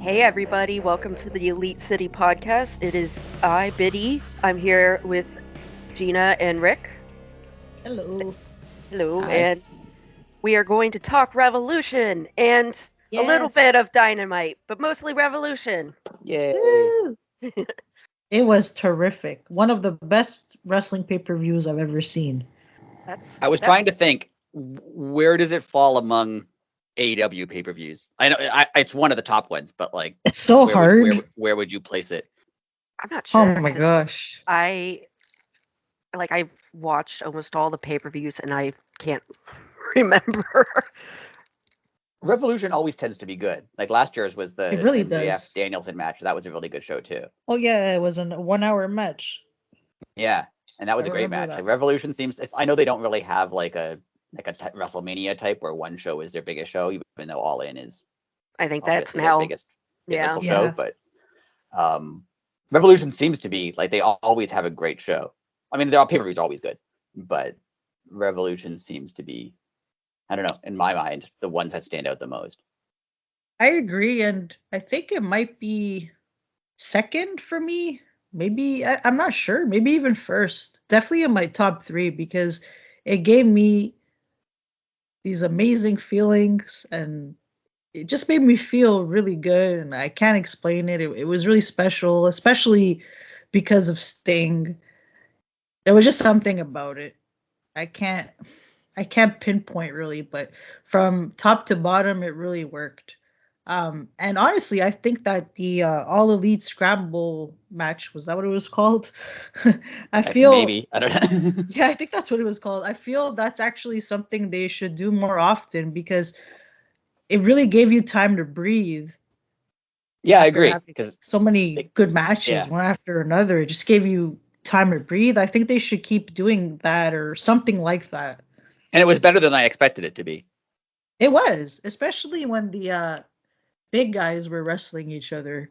Hey everybody, welcome to the Elite City podcast. It is I, Biddy. I'm here with Gina and Rick. Hello. Hello, Hi. and we are going to talk Revolution and a little bit Yes. of Dynamite, but mostly Revolution. Yay. Woo! It was terrific. One of the best wrestling pay-per-views I've ever seen. That's I was that's trying to think, where does it fall among AEW pay-per-views? I know it's one of the top ones, but like, It's so hard. where would you place it? I'm not Oh sure my because gosh. I've watched almost all the pay-per-views and I can't remember. Revolution always tends to be good. Like last year's was It the really MJF does. Danielson match. That was a really good show too. Oh yeah, it was a 1 hour match. Yeah, and that I was a great remember match. that. Like Revolution I know they don't really have like a WrestleMania type where one show is their biggest show, even though All In is I think that's obviously their now, biggest yeah. physical show, Yeah. but Revolution seems to be like they always have a great show. I mean, their pay-per-views always good, but Revolution seems to be, I don't know, in my mind, the ones that stand out the most. I agree, and I think it might be second for me. Maybe I'm not sure. Maybe even first. Definitely in my top three because it gave me these amazing feelings and it just made me feel really good and I can't explain it. It was really special, especially because of Sting. There was just something about it. I can't I can't pinpoint really, but from top to bottom it really worked. And honestly, I think that the All Elite Scramble match, was that what it was called? I feel Maybe I don't know. yeah, I think that's what it was called. I feel that's actually something they should do more often because it really gave you time to breathe Yeah, I after agree having because so many good matches yeah, one after another. It just gave you time to breathe. I think they should keep doing that or something like that. and it was better than I expected it to be. It was, especially when the big guys were wrestling each other.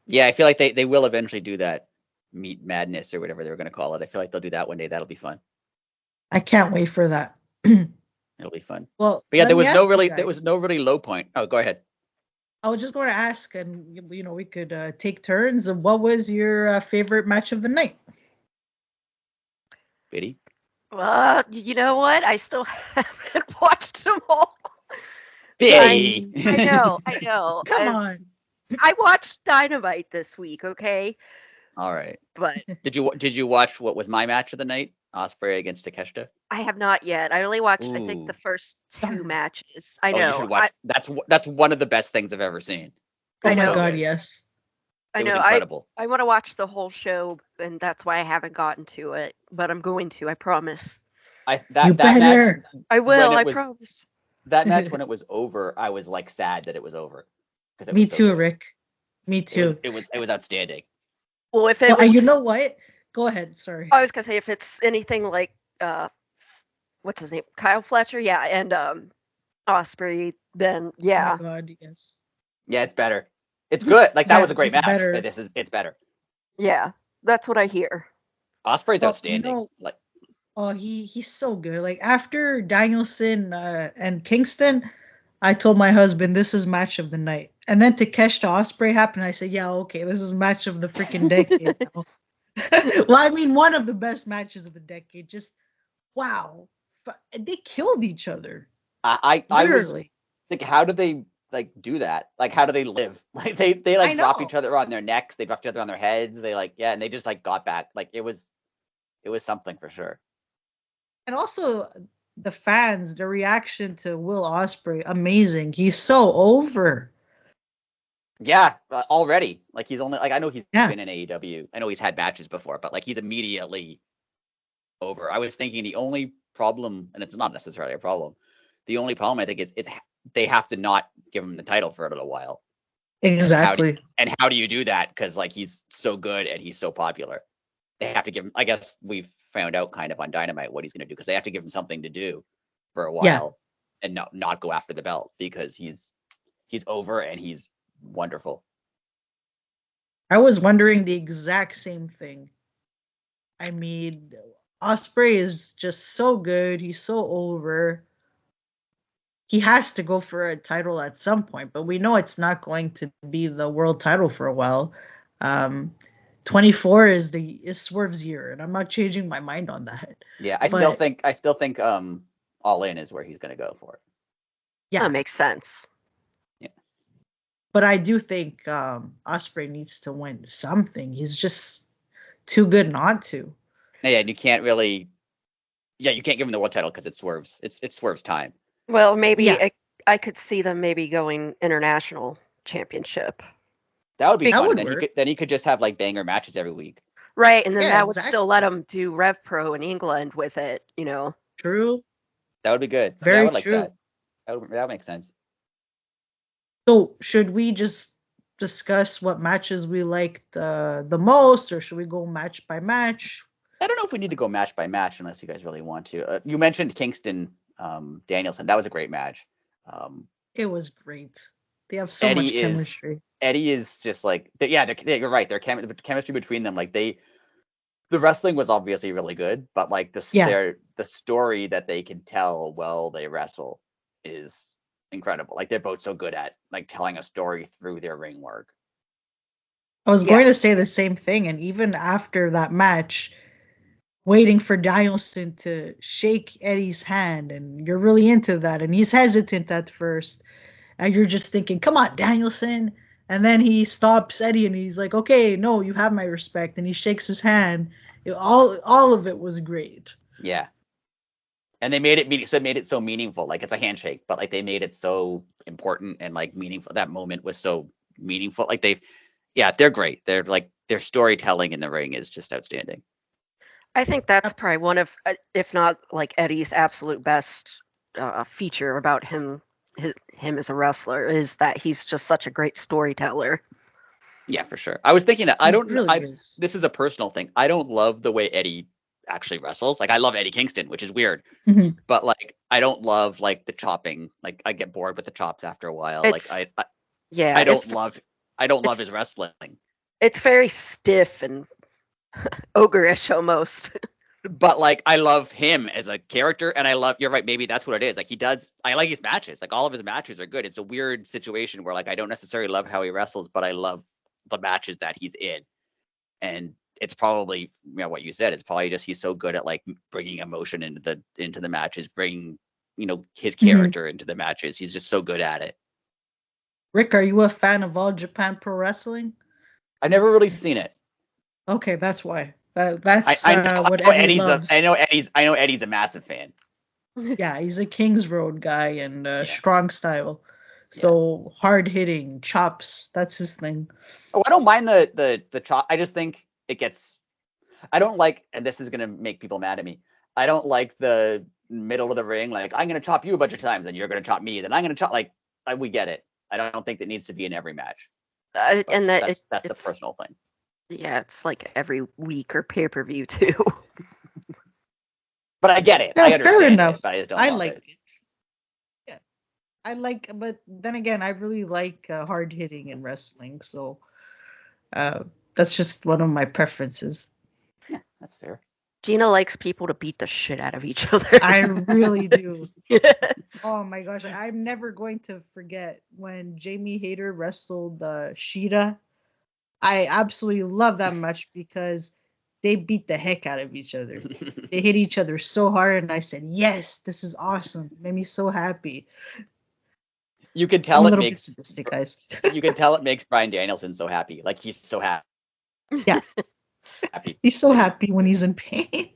Yeah, I feel like they will eventually do that Meat Madness or whatever they were going to call it. I feel like they'll do that one day. That'll be fun. I can't wait for that. It'll be fun. Well, But yeah, let me ask you there was guys. no really low point. Oh, go ahead. I was just going to ask, and we could take turns. What was your favorite match of the night? Biddy. Well, you know what? I still haven't watched them all. I Biddy. Ooh, I know, I know. come on. I watched Dynamite this week, okay? All right. But Did you watch what was my match of the night? Osprey against Takeshita. I have not yet. I only watched, I think, the Ooh. first two Darn it. matches. I Oh, you know. should watch. That's one of the best things I've ever seen. It Oh I was my so know. god, good. yes. I It was know. incredible. I want to watch the whole show, and that's why I haven't gotten to it. But I'm going to. I promise. I You that match better. I when will. I promise. when it was over, I was like sad that it was over because it Me was so too, good. Rick. Me too. It was outstanding. Well, if it Well, you was, know what? Go ahead. Sorry. I was gonna say if it's anything like, uh, what's his name, Kyle Fletcher, yeah, and Osprey, then Oh my yeah, god, yes. Yeah, it's better. It's good. Like that Yeah, was a great it's match. better. It's better. yeah, that's what I hear. Osprey's Well, outstanding. Like oh, he's so good. Like after Danielson and Kingston, I told my husband this is match of the night. And then Takeshita Osprey happened. I said, yeah, okay, this is match of the freaking decade now. Well, I mean, one of the best matches of the decade. Just wow, they killed each other I was literally. like, how do they like do that? Like, how do they live? Like they I like drop know. each other on their necks. They drop each other on their heads. They like yeah, and they just like got back. Like it was something for sure. And also the fans, the reaction to Will Osprey, amazing. He's so over. Yeah, already. Like he's only like I know he's Yeah, been in AEW. I know he's had matches before, but like he's immediately over. I was thinking the only problem, and it's not necessarily a problem. The only problem I think is they have to not give him the title for a little while. exactly. And how do you do that? Because like he's so good and he's so popular. They have to give him. I guess we've found out kind of on Dynamite what he's going to do because they have to give him something to do for a Yeah. while and not go after the belt because he's over and he's wonderful. I was wondering the exact same thing. I mean, Osprey is just so good. He's so over. He has to go for a title at some point, but we know it's not going to be the world title for a while. Um, 24 is Swerve's year, and I'm not changing my mind on that. Yeah, I still think All In is where he's gonna go for it. Yeah, that makes sense. Yeah. But I do think Osprey needs to win something. He's just too good not to. Yeah, and you can't really. Yeah, you can't give him the world title because it's Swerve's. It's Swerve's time. Well, maybe Yeah. I could see them maybe going international championship. That would be That fun. would Then work. he could just have like banger matches every week. Right, and then Yeah, that would still let exactly. them do Rev Pro in England with it, True. That would be good. Yeah, I Very would like true. that. That makes sense. So should we just discuss what matches we liked the most, or should we go match by match? I don't know if we need to go match by match unless you guys really want to. You mentioned Kingston Danielson. That was a great match. It was great. They have so much chemistry. Eddie is just like you're right. The chemistry between them, like the wrestling was obviously really good, but like the story that they can tell while they wrestle is incredible. Like they're both so good at like telling a story through their ring work. I was going to say the same thing, and even after that match, waiting for Danielson to shake Eddie's hand, and you're really into that, and he's hesitant at first, and you're just thinking, "Come on, Danielson!" And then he stops Eddie, and he's like, "Okay, no, you have my respect," and he shakes his hand. All of it was great. Yeah, and they made it so meaningful. Like it's a handshake, but like they made it so important and like meaningful. That moment was so meaningful. Like they're great. They're like their storytelling in the ring is just outstanding. I think that's probably one of, if not like Eddie's absolute best feature about him as a wrestler, is that he's just such a great storyteller. Yeah, for sure. I was thinking that Is. This is a personal thing. I don't love the way Eddie actually wrestles. Like I love Eddie Kingston, which is weird, but like I don't love like the chopping. Like I get bored with the chops after a while. I don't love his wrestling. It's very stiff and ogreish almost. But like I love him as a character, and you're right, maybe that's what it is. Like I like his matches. Like all of his matches are good. It's a weird situation where like I don't necessarily love how he wrestles, but I love the matches that he's in. And it's probably what you said. It's probably just he's so good at like bringing emotion into the matches, bringing his character into the matches. He's just so good at it. Rick, are you a fan of All Japan Pro Wrestling? I've never really seen it. Okay, that's why. That's what Eddie loves. I know Eddie's a massive fan. Yeah, he's a Kings Road guy and strong style. So hard hitting, chops, that's his thing. Oh, I don't mind the chop. I just think it gets. I don't like, and this is gonna make people mad at me. I don't like the middle of the ring. Like I'm gonna chop you a bunch of times, and you're gonna chop me. Then I'm gonna chop. We get it. I don't think that needs to be in every match. And that's a personal thing. Yeah, it's like every week or pay-per-view too. But I get it. Yeah, I understand fair enough. it, but I just don't I love like it. Yeah, but then again, I really like hard hitting in wrestling. So that's just one of my preferences. Yeah, that's fair. Gina likes people to beat the shit out of each other. I really do. Oh my gosh, I'm never going to forget when Jamie Hayter wrestled Sheeta. I absolutely love that match because they beat the heck out of each other. They hit each other so hard, and I said, "Yes, this is awesome." It made me so happy. You can tell I'm a little bit sadistic, guys. You can tell it makes Bryan Danielson so happy. Like he's so happy. Yeah, happy. He's so happy when he's in pain.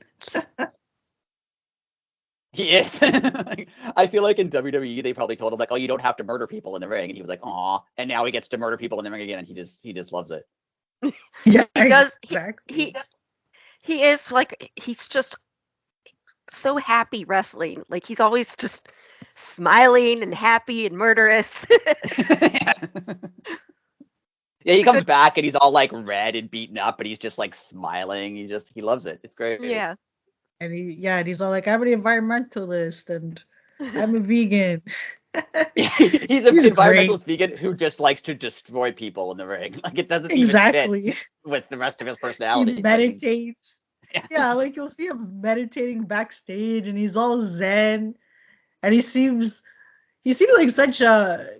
He is. I feel like in WWE they probably told him like, "Oh, you don't have to murder people in the ring," and he was like, "Aw," and now he gets to murder people in the ring again, and he just loves it. Yeah, he does. Exactly. He is like, he's just so happy wrestling. Like he's always just smiling and happy and murderous. Yeah, he comes back and he's all like red and beaten up, but he's just like smiling. He loves it. It's great. Yeah. And he's all like, I'm an environmentalist and I'm a vegan. He's an environmentalist vegan who just likes to destroy people in the ring. Like it doesn't even fit with the rest of his personality. He meditates. Yeah, like you'll see him meditating backstage, and he's all zen, and he seems like such a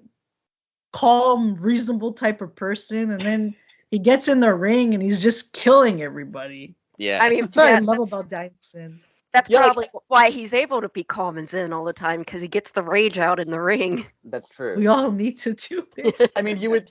calm, reasonable type of person, and then he gets in the ring and he's just killing everybody. Yeah. I mean, That's what I yeah, love about Danielson. that's Yeah, like- probably why he's able to be calm and zen all the time, because he gets the rage out in the ring. That's true. We all need to do it. I mean, you would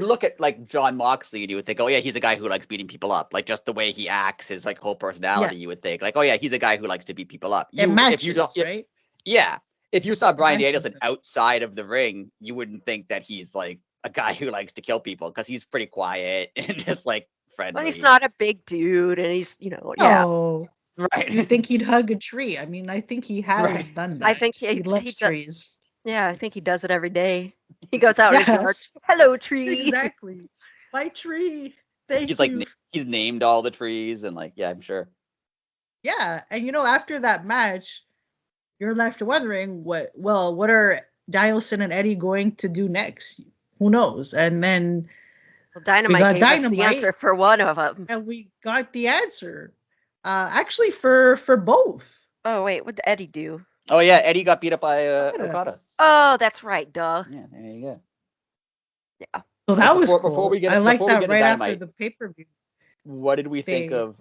look at like John Moxley and you would think, oh yeah, he's a guy who likes beating people up. Like just the way he acts, his like whole personality, you would think like, oh yeah, he's a guy who likes to beat people up. It matches, if you don't, right? yeah. If you saw Bryan matches Danielson it. outside of the ring, you wouldn't think that he's like a guy who likes to kill people because he's pretty quiet and just like friendly. Well, he's not a big dude, and he's, yeah. No. right. You think he'd hug a tree? I mean, I think he has Right. done that. I think he loves he does. trees. Yeah, I think he does it every day. He goes out in his yard. Yes. Hello, tree. Exactly. My tree. Thank He's you. like he's named all the trees and like yeah, I'm sure. Yeah, and after that match, you're left wondering what are Danielson and Eddie going to do next? Who knows? And then Well, Dynamite got gave us the Dynamite. answer for one of them. and we got the answer. Actually for both. Oh wait, what did Eddie do? Oh yeah, Eddie got beat up by Okada. Okada. Oh, that's right. Duh. Yeah, there you go. Yeah. So that was cool. Before we get I like before we that get to right after Dynamite, the pay-per-view. what did we think They- of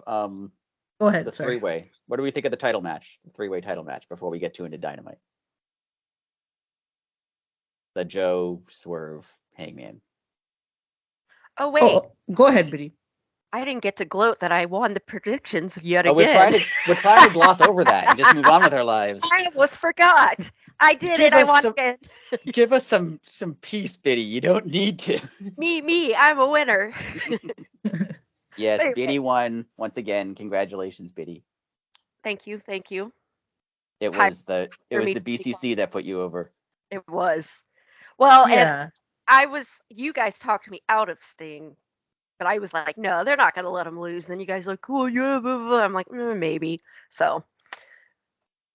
Go ahead, the sorry. three-way? What do we think of the title match, the three-way title match before we get into Dynamite? The Joe Swerve Hangman. Oh wait, Oh, go ahead, Biddy. I didn't get to gloat that I won the predictions yet Oh, again. we're trying to gloss over that and just move on with our lives. I almost forgot. I did Give it. I us won some- again. Give us some peace, Biddy. You don't need to. Me. I'm a winner. Yes, Wait, Biddy won once again. Congratulations, Biddy. Thank you. It Hi, was the for me the to be BCC that put you over. It was. Well, and Yeah. you guys talked me out of Sting, but I was like, no, they're not going to let him lose. And then you guys are like, cool, yeah, blah, blah, blah. I'm like, maybe. So,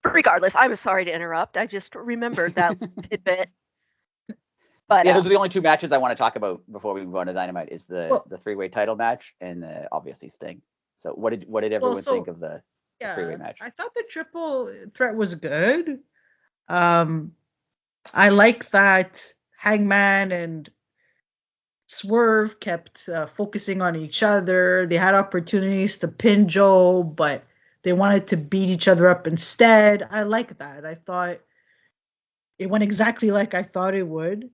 regardless, I'm sorry to interrupt. I just remembered that tidbit. But Yeah, those are the only two matches I want to talk about before we move on to Dynamite. Is the three-way title match and obviously Sting. So what did everyone think of the three-way match? I thought the triple threat was good. I like that Hangman and Swerve kept focusing on each other. They had opportunities to pin Joe, but they wanted to beat each other up instead. I like that. I thought it went exactly like I thought it would.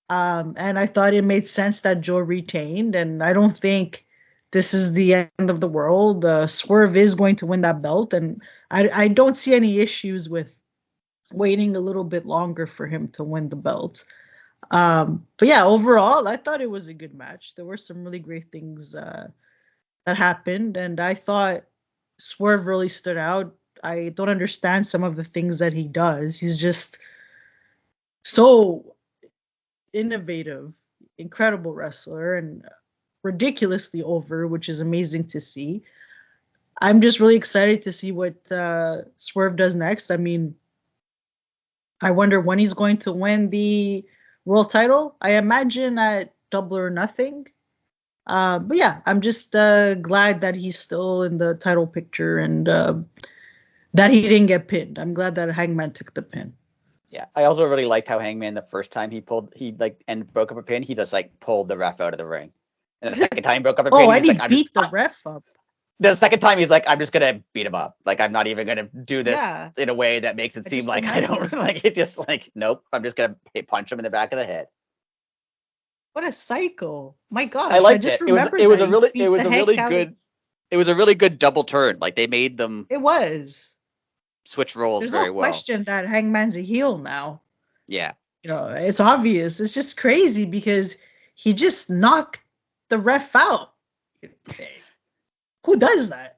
And I thought it made sense that Joe retained. And I don't think this is the end of the world. Swerve is going to win that belt. And I don't see any issues with waiting a little bit longer for him to win the belt. But yeah, overall, I thought it was a good match. There were some really great things that happened. And I thought Swerve really stood out. I don't understand some of the things that he does. He's just so innovative, incredible wrestler, and ridiculously over, which is amazing to see. I'm just really excited to see what Swerve does next. I mean, I wonder when he's going to win the world title. I imagine at Double or Nothing. But yeah, I'm just glad that he's still in the title picture and that he didn't get pinned. I'm glad that Hangman took the pin. Yeah, I also really liked how Hangman the first time he broke up a pin, he just like pulled the ref out of the ring, and the second time he broke up a pin, And he's he like, beat the ref up. The second time he's like, I'm just gonna beat him up. Like I'm not even gonna do this Yeah. in a way that makes it I seem just like I don't like it. Just like nope, I'm just gonna punch him in the back of the head. What a psycho! My gosh, I liked just it. It was remembered it was that a he really beat it was the a heck really out of- good it was a really good double turn. Like they made them It was. switch roles There's very no well. question that Hangman's a heel now. Yeah. It's obvious. It's just crazy because he just knocked the ref out. Who does that?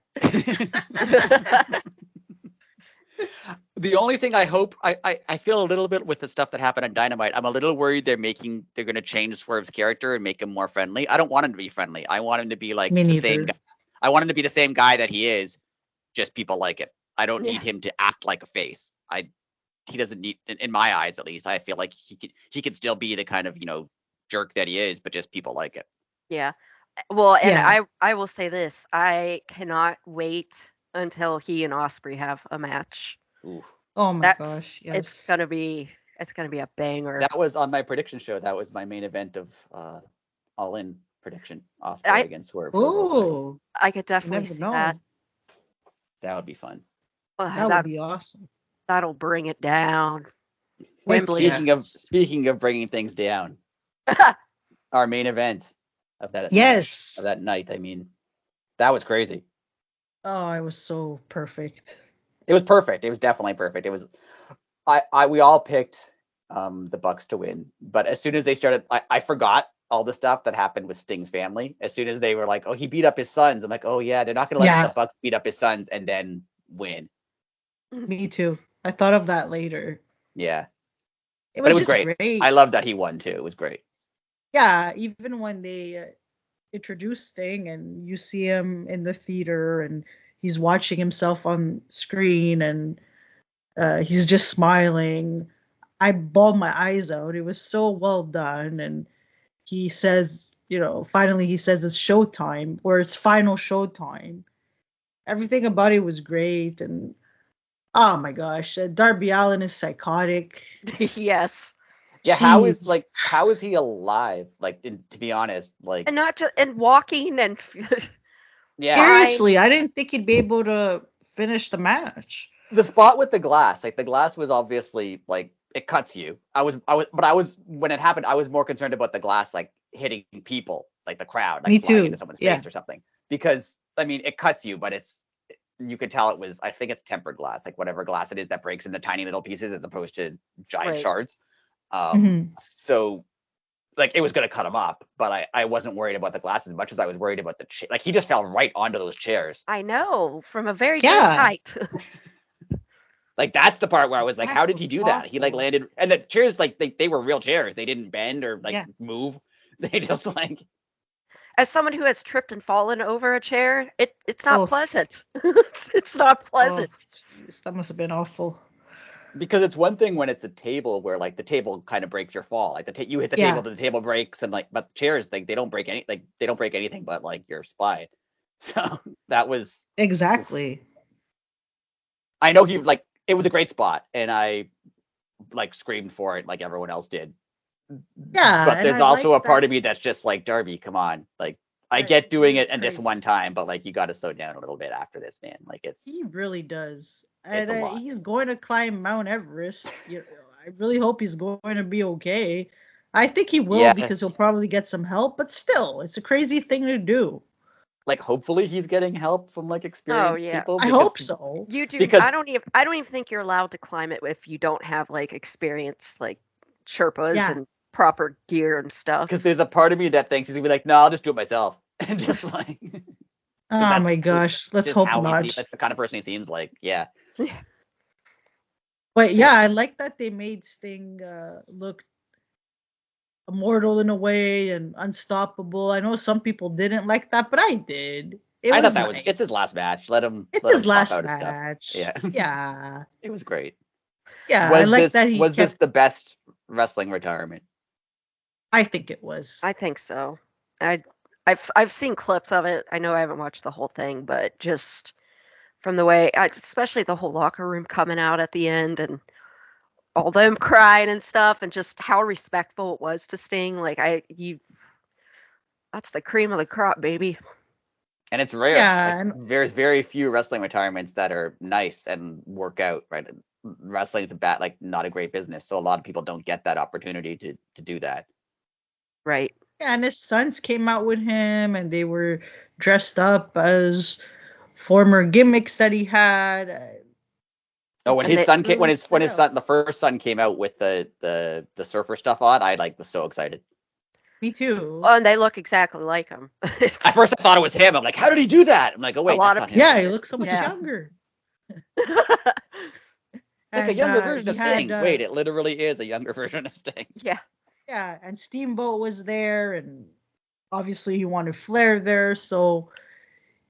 The only thing I hope I feel a little bit with the stuff that happened on Dynamite. I'm a little worried they're going to change Swerve's character and make him more friendly. I don't want him to be friendly. I want him to be like Me the neither. same guy. I want him to be the same guy that he is. Just people like it. I don't need him to act like a face. He doesn't need, in my eyes at least. I feel like he could still be the kind of jerk that he is, but just people like it. Yeah. Well, and Yeah. I will say this: I cannot wait until he and Osprey have a match. Ooh. Oh my That's gosh, it's yes. gonna be it's gonna be a banger. That was on my prediction show. That was my main event of All In prediction. Osprey I against Swerve for the world title. Oh, I could you definitely never see that. know. That would be fun. That would That be awesome. that'll bring it down. Heck Wembley. yeah. Speaking of bringing things down, our main event of that Yes. of that night. I mean, that was crazy. Oh, it was so perfect. It was perfect. It was definitely perfect. It was. We all picked the Bucks to win, but as soon as they started, I forgot all the stuff that happened with Sting's family. As soon as they were like, "Oh, he beat up his sons," I'm like, "Oh yeah, they're not gonna let the Yeah, Bucks beat up his sons and then win." me too. I thought of that later. Yeah, It but it was was just great. great. I love that he won too. It was great. Yeah, even when they introduced Sting and you see him in the theater and he's watching himself on screen and he's just smiling. I bawled my eyes out. It was so well done. And he says, finally he says it's showtime or it's final showtime. Everything about it was great. And oh my gosh, Darby Allin is psychotic. Yes. Yeah, Jeez. how is he alive? Like, to be honest, like, And not just and walking and yeah, fine. Seriously, I didn't think he'd be able to finish the match. the spot with the glass, like the glass was obviously like it cuts you. But I was when it happened, I was more concerned about the glass like hitting people, like the crowd, Me like flying into too. someone's Yeah. face or something. Because I mean, it cuts you, but you could tell it was. I think it's tempered glass, like whatever glass it is that breaks into tiny little pieces as opposed to giant Right. shards. Mhm. So like it was going to cut him up, but I wasn't worried about the glass as much as I was worried about the like he just fell right onto those chairs. I know from a very good Yeah. height. Like that's the part where I was like, That how did was he do that? He like awful. landed, and the chairs like they were real chairs. They didn't bend or like Yeah. move. They just like As someone who has tripped and fallen over a chair, it's not Oh, pleasant. It's not oh, pleasant. jeez, that must have been awful. because it's one thing when it's a table where like the table kind of breaks your fall. Like you hit the Yeah. table, the table breaks, and like but chairs like they don't break anything but like your spine. So that was Exactly. I know he like it was a great spot, and I like screamed for it like everyone else did. Yeah, But and there's I also like a part that. of me that's just like, Darby, come on. Like, I Right, get doing you're it and this crazy. one time, but like, you got to slow down a little bit after this, man. Like, He really does. it's And a lot. he's going to climb Mount Everest. I really hope he's going to be okay. I think he will Yeah. because he'll probably get some help, but still, it's a crazy thing to do. Like, hopefully he's getting help from like Oh experienced yeah. people I because, hope so. You do because, I don't even think you're allowed to climb it if you don't have like experience like Sherpas Yeah. and proper gear and stuff. because there's a part of me that thinks he's gonna be like, no, I'll just do it myself. And just like, because Oh my gosh. Let's just hope how he not. seems. That's the kind of person he seems like. Yeah. But yeah, I like that they made Sting look immortal in a way and unstoppable. I know some people didn't like that, but I did. It I thought was that was, it's his nice. last match. It's Let his him pop last out his stuff. match. Yeah. Yeah. It was great. Yeah, I like that he Was this kept. the best wrestling retirement? I think it was. I think so. I I've seen clips of it. I know I haven't watched the whole thing, but just from the way, especially the whole locker room coming out at the end and all them crying and stuff, and just how respectful it was to Sting. Like that's the cream of the crop, baby. And it's rare. Yeah, Like and there's very few wrestling retirements that are nice and work out, right? Wrestling is like not a great business, so a lot of people don't get that opportunity to do that. Right. yeah, and his sons came out with him, and they were dressed up as former gimmicks that he had. Oh, when And his they son came, Really stood when his out. son, the first son came out with the surfer stuff on, I like was so excited. Me too. oh, and they look exactly like him. At It's first, I thought it was him. I'm like, how did he do that? I'm like, oh a wait, lot that's of not him. Yeah, people. he looks so much Yeah. younger. It's like a And younger version he of had Sting. Wait, it literally is a younger version of Sting. Yeah. yeah, and Steamboat was there, and obviously he wanted Flair there, so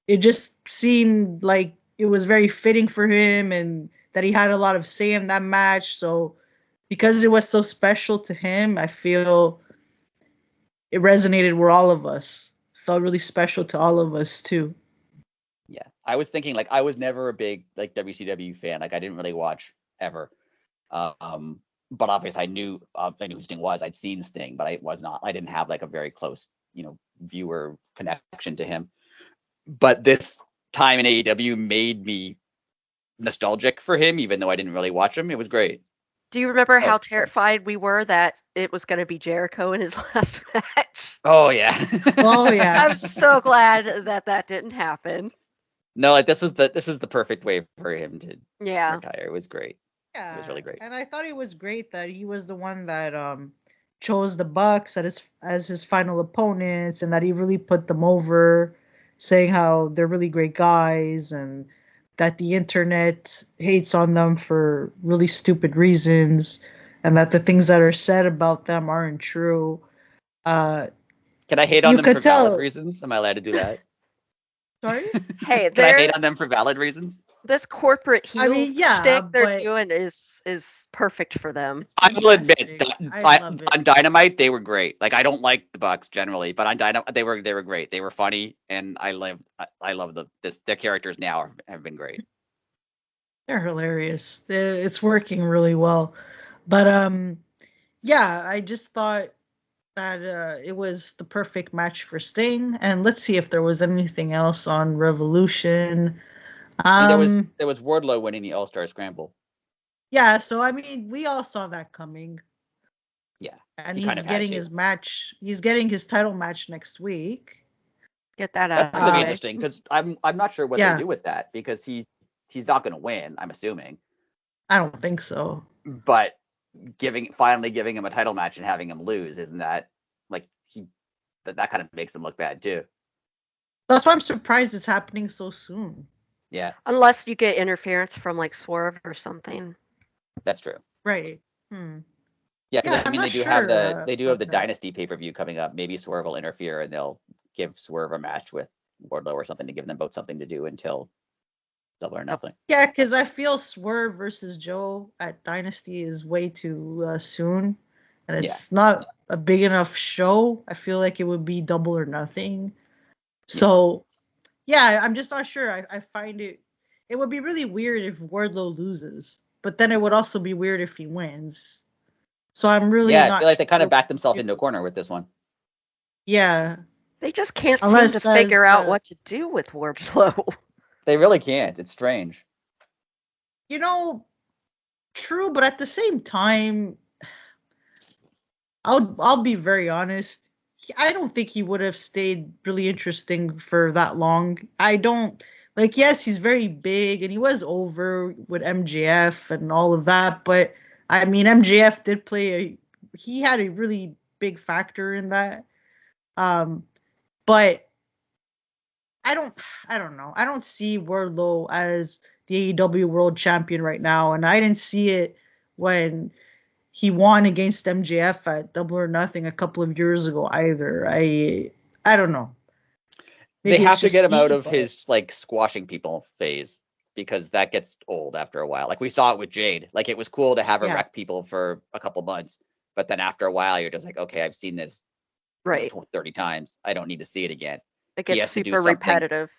it just seemed like it was very fitting for him, and that he had a lot of say in that match. So because it was so special to him, I feel it resonated with all of us felt really special to all of us too. Yeah, I was thinking like I was never a big like WCW fan. Like I didn't really watch ever. But obviously I knew who Sting was. I'd seen Sting, but I didn't have like a very close, viewer connection to him. But this time in AEW made me nostalgic for him, even though I didn't really watch him. It was great. Do you remember how Oh, terrified we were that it was going to be Jericho in his last match? oh yeah. Oh yeah. I'm so glad that didn't happen. No, like this was the perfect way for him to Yeah. retire. It was great. Yeah, It was really great. And I thought it was great that he was the one that chose the Bucks as his final opponents, and that he really put them over, saying how they're really great guys and that the internet hates on them for really stupid reasons, and that the things that are said about them aren't true. Can I hate on You them could for valid tell- reasons? Am I allowed to do that? Sorry? Hey, Can I hate on them for valid reasons? this corporate heel I mean, yeah, shtick they're but- doing is perfect for them. I will admit Fantastic. that I love it. on Dynamite they were great. Like I don't like the Bucks generally, but on Dynamite they were great. They were funny, and I love their characters now have been great. They're hilarious. It's working really well. But yeah, I just thought that it was the perfect match for Sting. And let's see if there was anything else on Revolution. I mean, there was Wardlow winning the All-Star Scramble. Yeah, so I mean, we all saw that coming. Yeah. And he he's kind of had getting to. his match. He's getting his title match next week. Get that out. That's of gonna the be way. interesting because I'm not sure what Yeah. they do with that because he's not going to win. I'm assuming, I don't think so. but finally giving him a title match and having him lose, isn't that like that kind of makes him look bad too? That's why I'm surprised it's happening so soon. Yeah, Unless you get interference from like Swerve or something. that's true. Right. Yeah, because Yeah, I mean I'm they not do have sure, they do have the about that. Dynasty pay-per-view coming up. Maybe Swerve will interfere and they'll give Swerve a match with Wardlow or something to give them both something to do until Double or Nothing. Yeah, because I feel Swerve versus Joe at Dynasty is way too soon, and it's not a big enough show. I feel like it would be Double or Nothing. So, yeah, I'm just not sure. I find it would be really weird if Wardlow loses, but then it would also be weird if he wins. So I'm really I not feel like they kind of sure. backed themselves into a corner with this one. Yeah, They just can't Unless seem to figure as, out what to do with Wardlow. They really can't. It's strange. True, but at the same time, I'll be very honest. I don't think he would have stayed really interesting for that long. I don't like. Yes, he's very big, and he was over with MJF and all of that. But I mean, MJF did play he had a really big factor in that. But I don't know. I don't see Wardlow as the AEW World Champion right now, and I didn't see it when he won against MJF at Double or Nothing a couple of years ago either. I don't know. They Maybe it's have to just get him out me, of but- his like squashing people phase because that gets old after a while. Like we saw it with Jade. Like it was cool to have her Yeah. wreck people for a couple months, but then after a while you're just like, okay, I've seen this Right. 30 times. I don't need to see it again. It He gets has to do super something. repetitive.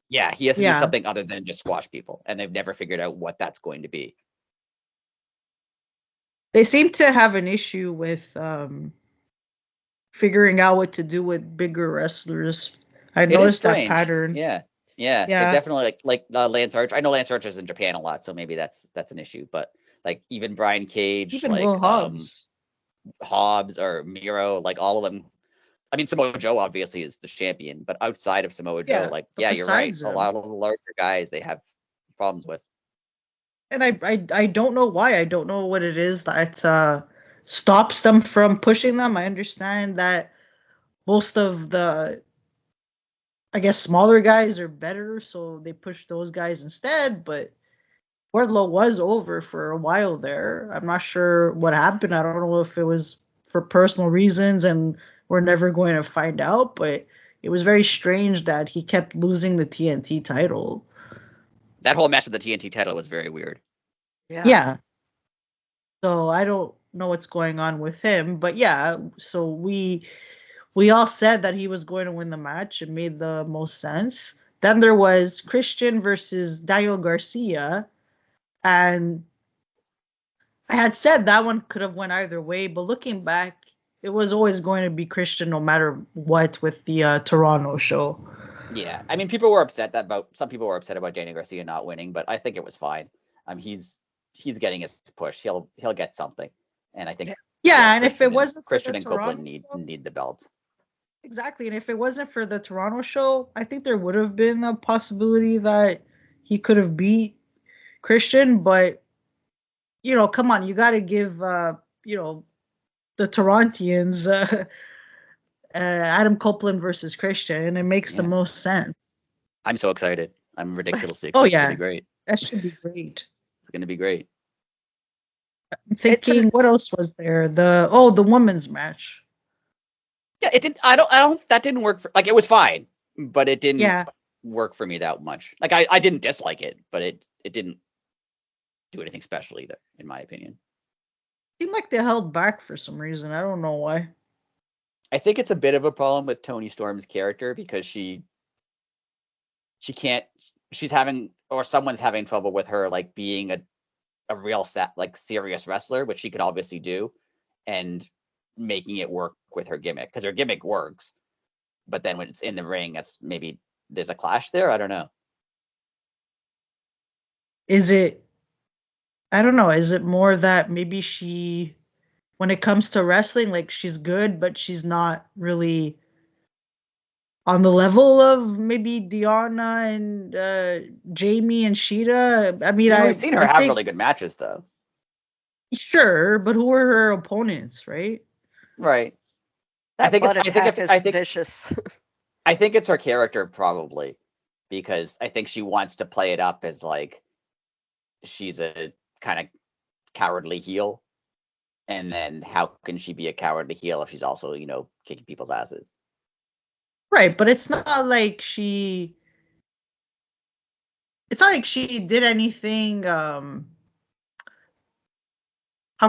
Yeah, he has to do Yeah. something other than just squash people, and they've never figured out what that's going to be. They seem to have an issue with figuring out what to do with bigger wrestlers. I It is noticed that strange. pattern. Yeah. It Yeah. definitely like Lance Archer. I know Lance Archer's in Japan a lot, so maybe that's an issue. But like even Brian Cage, Even like Will Hobbs. Hobbs or Miro, like all of them. I mean, Samoa Joe obviously is the champion, but outside of Samoa Joe, Yeah, like but you're right. besides A him- lot of the larger guys they have problems with. And I don't know why. I don't know what it is that stops them from pushing them. I understand that most of the, I guess, smaller guys are better, so they push those guys instead. But Wardlow was over for a while there. I'm not sure what happened. I don't know if it was for personal reasons, and we're never going to find out. But it was very strange that he kept losing the TNT title. That whole match with the TNT title was very weird. Yeah. So I don't know what's going on with him, but yeah, so we we all said that he was going to win the match. It made the most sense. Then there was Christian versus Daniel Garcia, and I had said that one could have went either way, but looking back, it was always going to be Christian no matter what with the Toronto show. Yeah, I mean, people were upset some people were upset about Daniel Garcia not winning, but I think it was fine. He's getting his push. He'll get something, and I think and if it wasn't Christian for the and Toronto Copeland show, need the belts. exactly, and if it wasn't for the Toronto show, I think there would have been a possibility that he could have beat Christian, but come on, you got to give the Torontians Adam Copeland versus Christian, and it makes the most sense. I'm so excited. I'm ridiculously excited. Oh It's yeah, gonna be great. That should be great. It's gonna be great. I'm thinking, what else was there? The women's match. Yeah, it didn't. I don't. That didn't work. It was fine, but it didn't work for me that much. I didn't dislike it, but it didn't do anything special either, in my opinion. Seemed like they held back for some reason. I don't know why. I think it's a bit of a problem with Toni Storm's character because she can't. She's having, or someone's having trouble with her, being a real serious wrestler, which she could obviously do, and making it work with her gimmick, because her gimmick works, but then when it's in the ring, maybe there's a clash there. I don't know. Is it? I don't know. Is it more that maybe she, when it comes to wrestling, she's good, but she's not really on the level of maybe Deonna and Jamie and Sheeta? I mean, we've seen her have really good matches, though. Sure, but who are her opponents, right? Right. I think vicious. I think it's her character, probably, because I think she wants to play it up as she's a kind of cowardly heel, and then how can she be a cowardly heel if she's also kicking people's asses? Right, but it's not like she. It's not like she did anything. How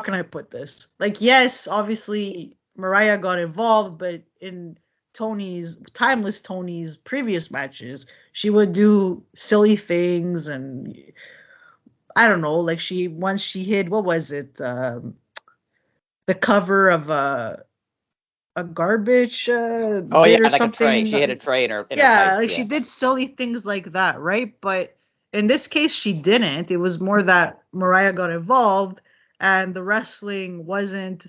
can I put this? Yes, obviously Mariah got involved, but in Timeless Tony's previous matches, she would do silly things, and I don't know, once she hid, what was it? The cover of a garbage bit or something. A tray. She hit a tray in her pipe. She did silly things like that, right? But in this case, she didn't. It was more that Mariah got involved, and the wrestling wasn't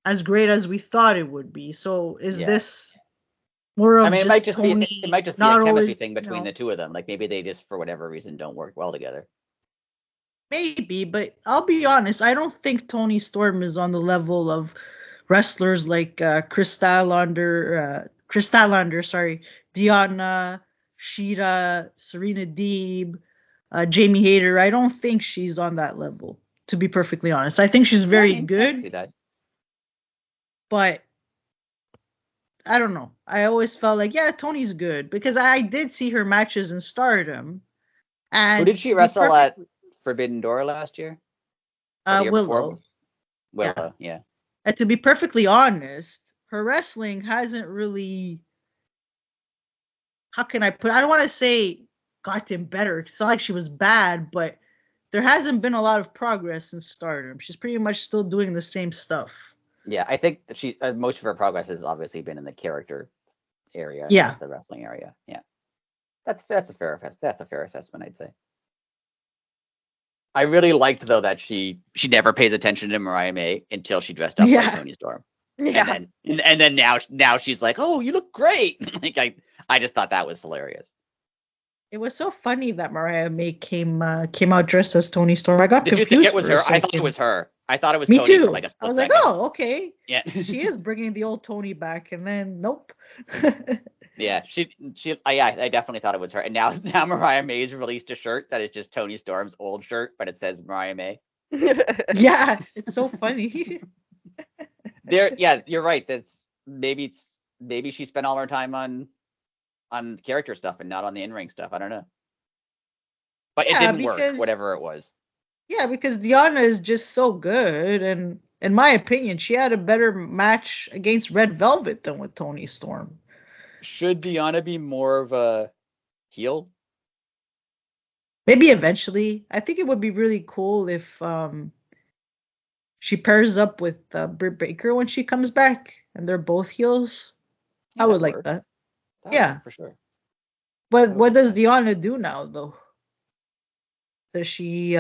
as great as we thought it would be. So is this more of it might just be a chemistry thing between the two of them. Maybe they just, for whatever reason, don't work well together. Maybe, but I'll be honest, I don't think Toni Storm is on the level of wrestlers like Chris Statlander, Deonna, Sheeta, Serena Deeb, Jamie Hayter. I don't think she's on that level, to be perfectly honest. I think she's very good, but I don't know. I always felt like, Toni's good, because I did see her matches in Stardom. And who did she wrestle at Forbidden Door last year? Willow. Yeah. And to be perfectly honest, her wrestling hasn't really, how can I put it? I don't want to say gotten better. It's not like she was bad, but there hasn't been a lot of progress in Stardom. She's pretty much still doing the same stuff. Yeah, I think she most of her progress has obviously been in the character area, not the wrestling area. Yeah, that's a fair assessment, I'd say. I really liked, though, that she never pays attention to Mariah May until she dressed up like Toni Storm. Yeah, and then now she's like, "Oh, you look great!" I just thought that was hilarious. It was so funny that Mariah May came out dressed as Toni Storm. I got confused. Did you think it was her? I thought it was her. I thought it was Me Toni too. for a split I was second. like, oh, okay. Yeah. She is bringing the old Toni back, and then nope. Yeah, I definitely thought it was her. And now Mariah May's released a shirt that is just Toni Storm's old shirt, but it says Mariah May. Yeah, it's so funny. You're right. That's maybe she spent all her time on character stuff and not on the in-ring stuff. I don't know. But it didn't work, whatever it was. Yeah, because Deonna is just so good, and In my opinion, she had a better match against Red Velvet than with Toni Storm. Should Deanna be more of a heel? Maybe eventually. I think it would be really cool if she pairs up with Britt Baker when she comes back, and they're both heels. Yeah, I would that'd like work. that. That'd Yeah. work for sure. But what does Deanna do now, though? Does she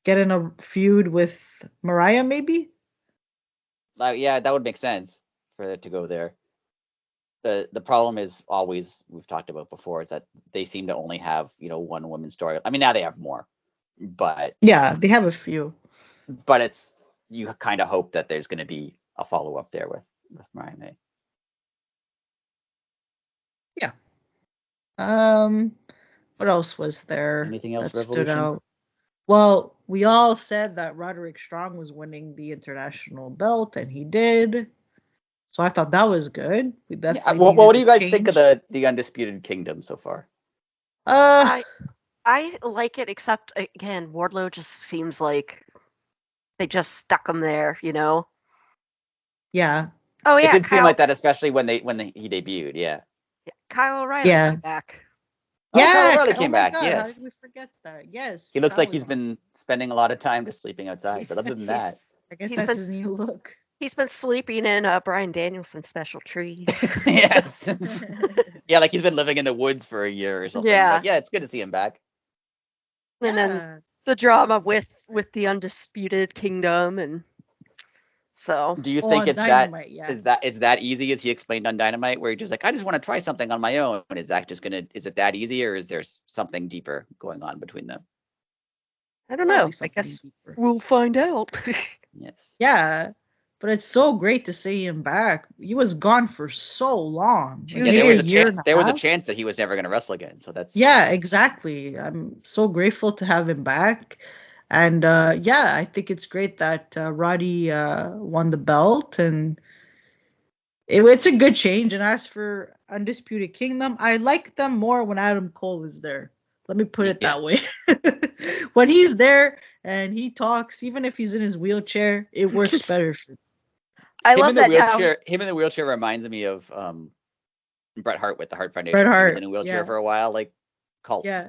get in a feud with Mariah, maybe? Yeah, that would make sense for it to go there. The problem is always, we've talked about before, is that they seem to only have, one women's story. I mean, now they have more, but Yeah, they have a few. it's, you kind of hope that there's going to be a follow up there with Mariah May. Yeah. What else was there? Anything else that stood Revolution? out? Well, we all said that Roderick Strong was winning the international belt, and he did. So I thought that was good. We Yeah, definitely what do you needed guys change. think of the Undisputed Kingdom so far? I like it, except again, Wardlow just seems like they just stuck him there, Yeah. Oh It yeah, did seem like that, especially when he debuted. Yeah. Kyle O'Reilly Yeah. came back. Oh, Kyle Yeah. O'Reilly Oh came my back. God, Yes. how did we forget that? Yes. He looks that like was he's awesome. been spending a lot of time just sleeping outside. But other than that, I guess he's that's been his new look. He's been sleeping in Brian Danielson's special tree. yes. Yeah, like he's been living in the woods for a year or something. Yeah. But yeah, it's good to see him back. And then the drama with the Undisputed Kingdom, and so. Do you think on it's Dynamite, yeah. it's that easy as he explained on Dynamite, where he's just like, I just want to try something on my own? Is it that easy, or is there something deeper going on between them? I don't know. Probably I guess something deeper. we'll find out. Yes. Yeah. But it's so great to see him back. He was gone for so long. Dude, Yeah, Maybe there was a chance that he was never going to wrestle again. So that's Yeah, exactly. I'm so grateful to have him back. And yeah, I think it's great that Roddy won the belt, and it's a good change. And as for Undisputed Kingdom, I like them more when Adam Cole is there. Let me put it that way. When he's there and he talks, even if he's in his wheelchair, it works better. I love that wheelchair. Him in the wheelchair reminds me of Bret Hart with the Hart Foundation. Bret Hart, he was in a wheelchair for a while, like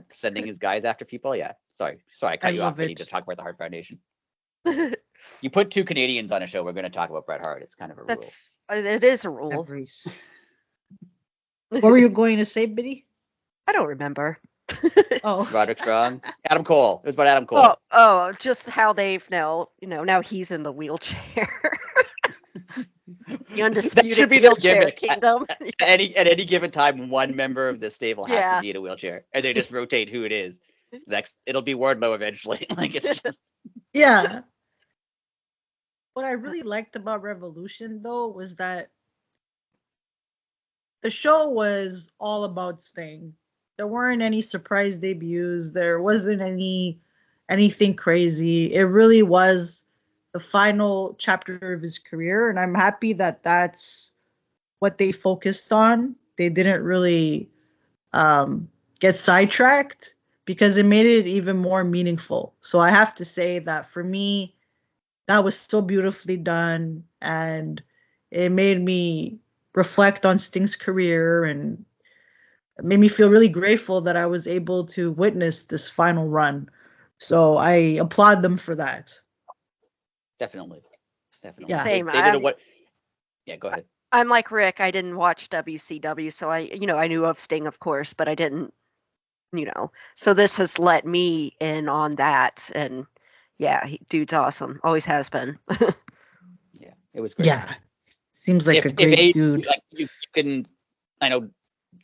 sending his guys after people. Yeah. Sorry, I cut you off. I need to talk about the Hart Foundation. You put two Canadians on a show, we're going to talk about Bret Hart. It's kind of a rule. It is a rule. What were you going to say, Biddy? I don't remember. Oh, Roderick Strong, Adam Cole. It was about Adam Cole. Oh, just how they've now he's in the wheelchair. The Undisputed that should be their gimmick. Kingdom. At any given time, one member of the stable has to be in a wheelchair, and they just rotate who it is. Next, it'll be Wardlow eventually. Like it's just... Yeah. What I really liked about Revolution, though, was that the show was all about Sting. There weren't any surprise debuts. There wasn't anything crazy. It really was the final chapter of his career, and I'm happy that that's what they focused on. They didn't really get sidetracked, because it made it even more meaningful. So I have to say that for me, that was so beautifully done, and it made me reflect on Sting's career, and it made me feel really grateful that I was able to witness this final run. So I applaud them for that. Definitely. Yeah. Same. They did what? Yeah, go ahead. I'm like Rick. I didn't watch WCW, so I knew of Sting, of course, but I didn't, So this has let me in on that, and yeah, dude's awesome. Always has been. Yeah, it was great. Yeah, seems like a great dude. Like you can, I know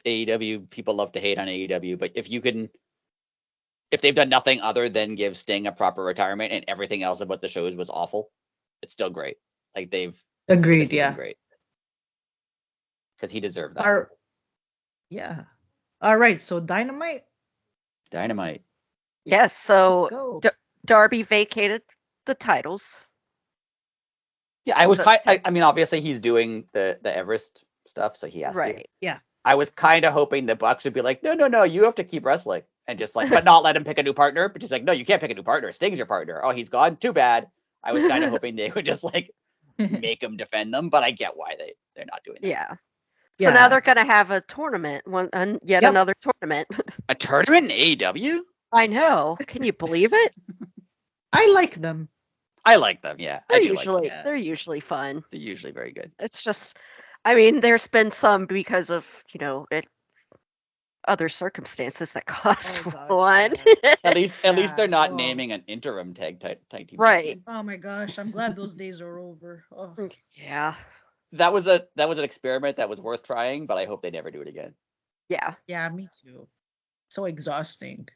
AEW people love to hate on AEW, but if they've done nothing other than give Sting a proper retirement and everything else about the shows was awful, it's still great. Like they've agreed. Yeah, great, because he deserved that. Yeah. All right. So Dynamite. Yes. So Darby vacated the titles. Yeah, I was I mean, obviously he's doing the Everest stuff, so he has to. Yeah. I was kind of hoping the Bucks would be like, no, you have to keep wrestling, and just like, but not let him pick a new partner. But just like, no, you can't pick a new partner. Sting's your partner. Oh, he's gone. Too bad. I was kind of hoping they would just like make them defend them, but I get why they're not doing that. Yeah. So now they're gonna have a tournament, yet another tournament. A tournament in AEW? I know. Can you believe it? I like them. I like them. Yeah, They're I do usually like them. they're usually fun. They're usually very good. It's just, I mean, there's been some because of other circumstances that caused one. Yeah. At least they're not well. naming an interim tag team. Right. Oh my gosh, I'm glad those days are over. Oh. Yeah. That was an experiment that was worth trying, but I hope they never do it again. Yeah. Yeah, me too. So exhausting.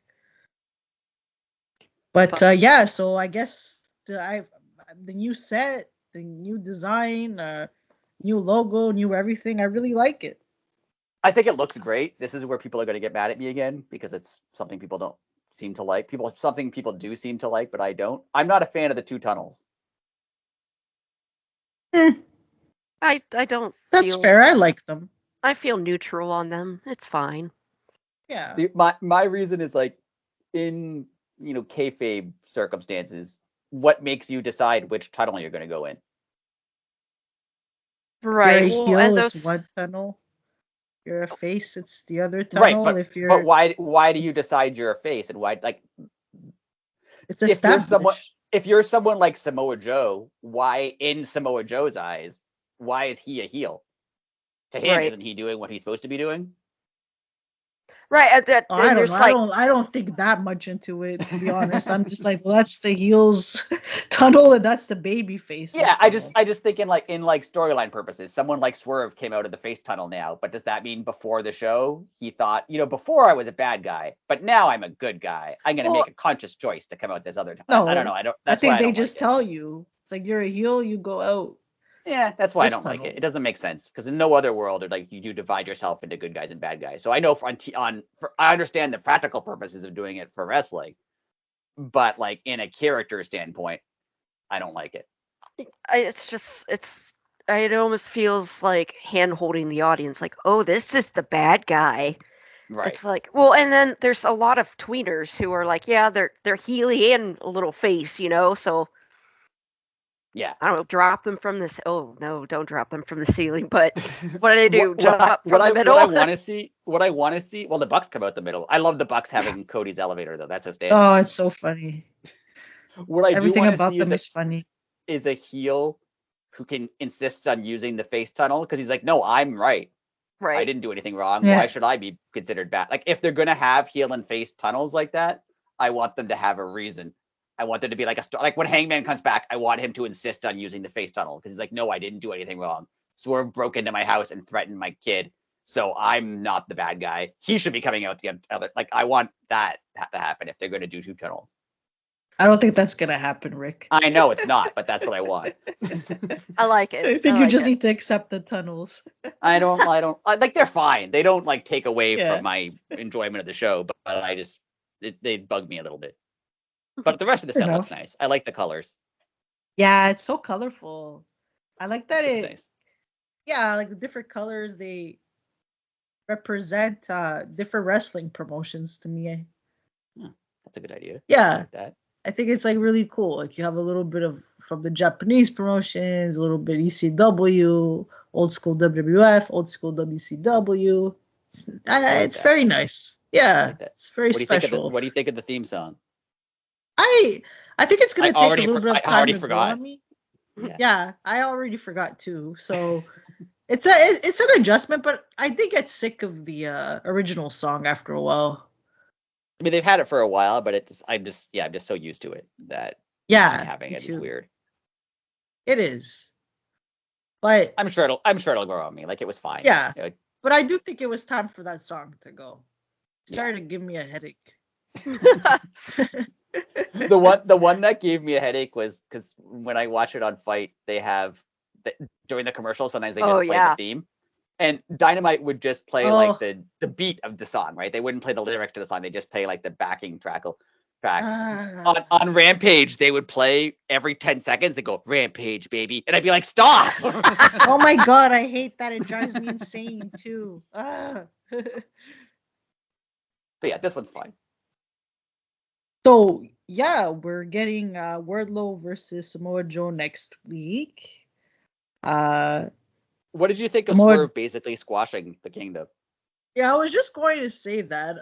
But yeah, so I guess the new set, the new design, new logo, new everything. I really like it. I think it looks great. This is where people are going to get mad at me again because it's something people don't seem to like. Something people do seem to like, but I don't. I'm not a fan of the 2 tunnels. I don't. That's fair. I like them. I feel neutral on them. It's fine. Yeah. My reason is like in kayfabe circumstances, what makes you decide which tunnel you're going to go in? You're Right. a Well, heel, and it's those. one tunnel. You're a face, it's the other tunnel. Right, If you're, but why do you decide you're a face, and why it's established. if you're someone like Samoa Joe, why in Samoa Joe's eyes, why is he a heel? To him, Right. isn't he doing what he's supposed to be doing? Right. I don't think that much into it, to be honest. I'm just like, well, that's the heels tunnel and that's the baby face. Yeah, I just think in storyline purposes, someone like Swerve came out of the face tunnel now, but does that mean before the show he thought, before I was a bad guy, but now I'm a good guy. I'm gonna make a conscious choice to come out this other time. No, I don't know. I think they just tell you. It's like you're a heel, you go out. Yeah, that's why I don't like it. It doesn't make sense because in no other world, you do divide yourself into good guys and bad guys. So I know I understand the practical purposes of doing it for wrestling, but like in a character standpoint, I don't like it. It almost feels like hand holding the audience, like, oh, this is the bad guy. Right. It's like, well, and then there's a lot of tweeners who are like, yeah, they're heely and a little face, so. Yeah. I don't know, drop them from this. Oh no, don't drop them from the ceiling. But what do they do? Jump up from the middle? What I want to see. Well, the Bucks come out the middle. I love the Bucks having Cody's elevator though. That's outstanding. Oh, it's so funny. Everything about them is funny. Is a heel who can insist on using the face tunnel because he's like, no, I'm right. Right. I didn't do anything wrong. Yeah. Why should I be considered bad? Like if they're gonna have heel and face tunnels like that, I want them to have a reason. I want there to be like when Hangman comes back, I want him to insist on using the face tunnel because he's like, no, I didn't do anything wrong. Swerve broke into my house and threatened my kid, so I'm not the bad guy. He should be coming out the other. Like I want that to happen if they're going to do 2 tunnels. I don't think that's gonna happen, Rick. I know it's not, but that's what I want. I like it. I think you just need to accept the tunnels. I like they're fine. They don't like take away from my enjoyment of the show, but they bug me a little bit. But the rest of the set looks nice. I like the colors. Yeah, it's so colorful. I like that it's nice. Yeah, like the different colors, they represent different wrestling promotions to me. That's a good idea. Yeah. I like that. I think it's like really cool. Like you have a little bit of from the Japanese promotions, a little bit ECW, old school WWF, old school WCW. It's very nice. Yeah, it's very special. What do you think of the theme song? I think it's gonna take a little bit of time to grow on me. Yeah, I already forgot too. So it's an adjustment, but I did get sick of the original song after a while. I mean, they've had it for a while, but I'm just so used to it that having it is weird. It is, but I'm sure it'll grow on me. Like it was fine. Yeah, but I do think it was time for that song to go. It started to give me a headache. The one that gave me a headache was because when I watch it on Fight, they have during the commercial sometimes they just play the theme, and Dynamite would just play like the beat of the song, right? They wouldn't play the lyrics to the song; they just play like the backing track. On Rampage, they would play every 10 seconds. They go Rampage, baby, and I'd be like, stop! Oh my god, I hate that. It drives me insane too. But yeah, this one's fine. So yeah, we're getting Wardlow versus Samoa Joe next week. What did you think of Samoa, Swerve basically squashing the Kingdom? yeah, I was just going to say that.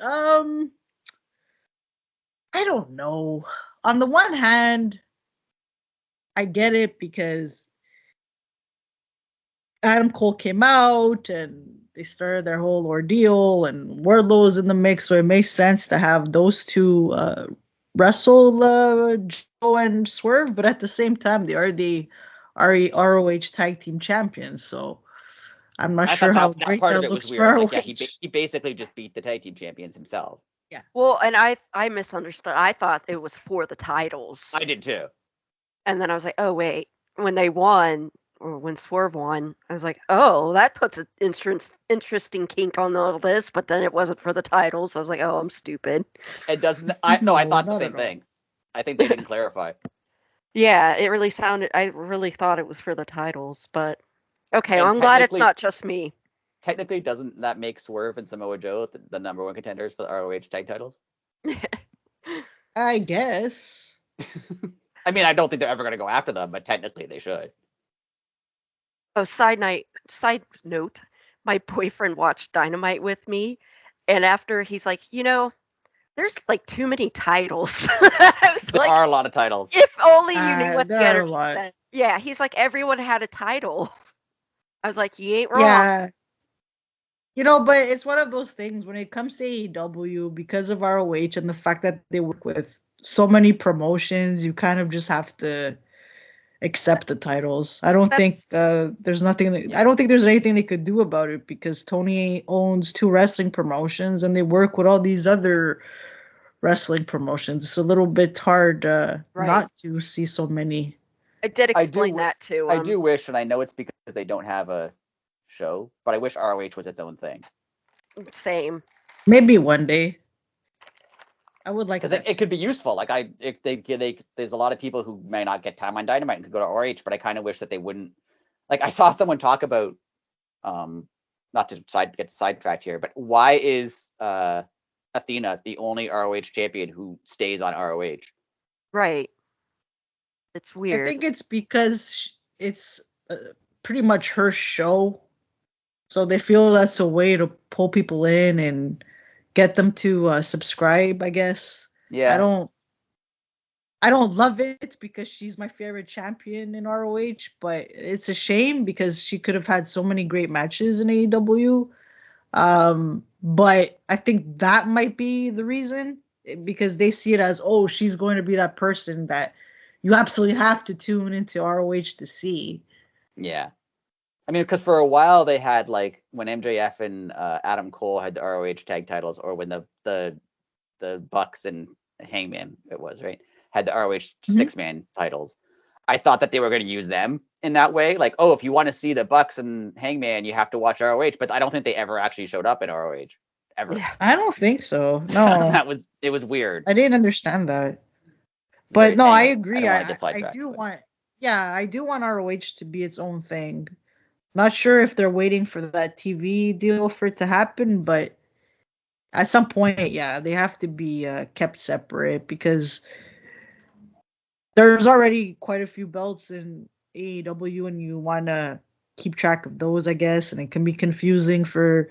I don't know. On the one hand, I get it because Adam Cole came out and they started their whole ordeal, and Wardlow was in the mix, so it makes sense to have those two wrestle Joe and Swerve. But at the same time, they are the ROH tag team champions, so I'm not I sure thought how that great part of that it was looks for weird. Like, yeah, ROH. he basically just beat the tag team champions himself. Yeah. Well, and I misunderstood. I thought it was for the titles. I did too. And then I was like, "Oh, wait." When they won or when Swerve won, I was like, "Oh, that puts an interesting kink on all this," but then it wasn't for the titles. I was like, "Oh, I'm stupid." It doesn't. I No, thought the not same at all. thing. I think they didn't clarify. Yeah, it really sounded I really thought it was for the titles, but okay, And I'm glad it's not just me. technically, doesn't that make Swerve and Samoa Joe the number one contenders for the ROH tag titles? I guess. I mean, I don't think they're ever going to go after them, but technically they should. Oh, side note, my boyfriend watched Dynamite with me, and after he's like, there's like too many titles. I was There like, are a lot of titles. if only you knew what There the are a energy lot. said. Yeah, he's like, everyone had a title. I was like, you ain't wrong. Yeah. But it's one of those things when it comes to AEW, because of ROH and the fact that they work with so many promotions, you kind of just have to accept the titles. I don't think That's there's nothing. Yeah. I don't think there's anything they could do about it because Tony owns two wrestling promotions and they work with all these other wrestling promotions. It's a little bit hard right. not to see so many. I did I explain do. that to I him. do wish, and I know it's because they don't have a show, but I wish ROH was its own thing. Same. Maybe one day. I would like Because that. it could be useful. Like there's a lot of people who may not get time on Dynamite and could go to ROH, but I kind of wish that they wouldn't. Like I saw someone talk about, not to get sidetracked here, but why is Athena the only ROH champion who stays on ROH? Right. It's I weird. think it's because it's pretty much her show, so they feel that's a way to pull people in and get them to subscribe. I guess. Yeah. I don't love it because she's my favorite champion in ROH, but it's a shame because she could have had so many great matches in AEW. But I think that might be the reason because they see it as, oh, she's going to be that person that you absolutely have to tune into ROH to see. Yeah. I mean, because for a while they had like when MJF and Adam Cole had the ROH tag titles, or when the Bucks and Hangman it was right had the ROH 6-man titles. I thought that they were going to use them in that way, like, oh, if you want to see the Bucks and Hangman, you have to watch ROH. But I don't think they ever actually showed up in ROH ever. Yeah. I don't think so. No, it was weird. I didn't understand that. But no, Anyway, I agree. I don't want to get I sidetracked. do want, yeah, I do want ROH to be its own thing. Not sure if they're waiting for that TV deal for it to happen, but at some point, yeah, they have to be kept separate because there's already quite a few belts in AEW, and you want to keep track of those, I guess, and it can be confusing for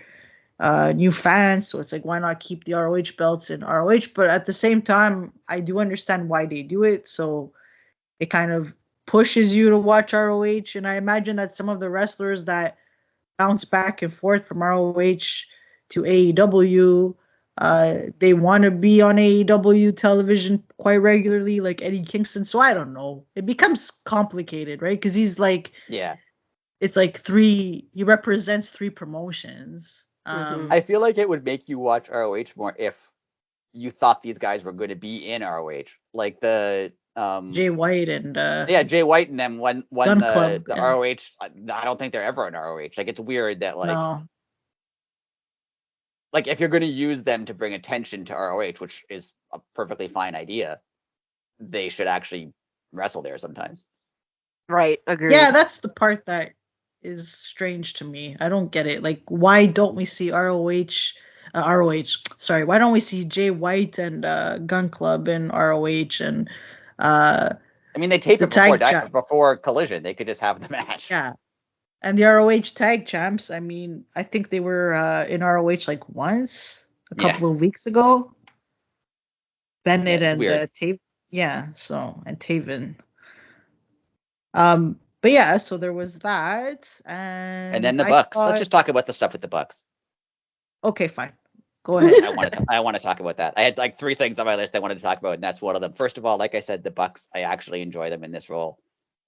new fans. So it's like, why not keep the ROH belts in ROH? But at the same time, I do understand why they do it. So it kind of pushes you to watch ROH. And I imagine that some of the wrestlers that bounce back and forth from ROH to AEW, they want to be on AEW television quite regularly, like Eddie Kingston. So I don't know. It becomes complicated, right? Because he's like, Yeah, it's like he represents three promotions. I feel like it would make you watch ROH more if you thought these guys were going to be in ROH, like the Jay White and Jay White and them won Gun the Club, the yeah. ROH. I don't think they're ever in ROH. Like it's weird that No. like if you're going to use them to bring attention to ROH, which is a perfectly fine idea, they should actually wrestle there sometimes. Right. Agreed. Yeah, that's the part that is strange to me. I don't get it. Like, why don't we see ROH? ROH. Sorry, why don't we see Jay White and Gun Club in ROH and I mean, they taped the it before tag before Collision. They could just have the match. yeah, and the ROH tag champs. I mean, I think they were in ROH like once a couple of weeks ago. Bennett it's and weird. Taven. Yeah, so and Taven. But yeah, so there was that, And then the I Bucks. thought, Let's just talk about the stuff with the Bucks. okay, fine, go ahead. I want to talk about that. I had like 3 things on my list I wanted to talk about, and that's one of them. First of all, like I said, the Bucks. I actually enjoy them in this role,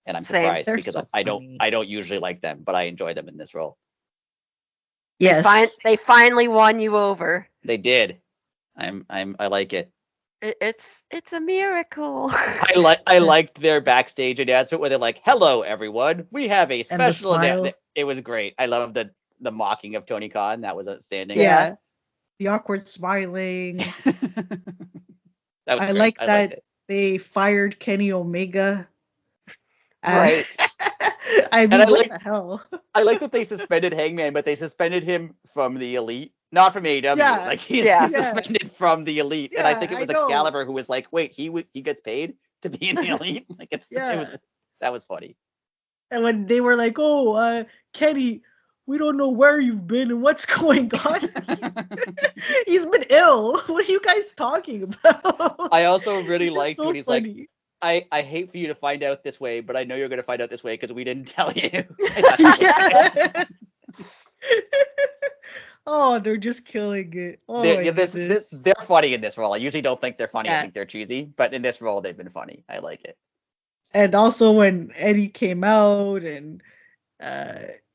and I'm Same. surprised They're because so I funny. don't usually like them, but I enjoy them in this role. Yes, They finally won you over. They did. I like it. It's a miracle. I liked their backstage announcement where they're like, "Hello, everyone. We have a and the special smile. announcement." It was great. I love the mocking of Tony Khan. That was outstanding. Yeah, the awkward smiling. That was I great. like I that liked it. they fired Kenny Omega. Right. I mean, And I what like- the hell? I like that they suspended Hangman, but they suspended him from the Elite, not from AEW. Yeah. Like he's Yeah. suspended from the Elite, and I think it Yeah, was I know. Excalibur who was like, "Wait, he gets paid to be in the Elite?" Like it Yeah. was that was funny. And when they were like, "Oh, Kenny, we don't know where you've been and what's going on. He's been ill. What are you guys talking about?" I also really It's just liked so when he's like, funny. I hate for you to find out this way, but I know you're going to find out this way because we didn't tell you. Yeah. Oh, they're just killing it. Oh my goodness. They're funny in this role. I usually don't think they're funny. I Yeah. think they're cheesy, but in this role, they've been funny. I like it. And also when Eddie came out and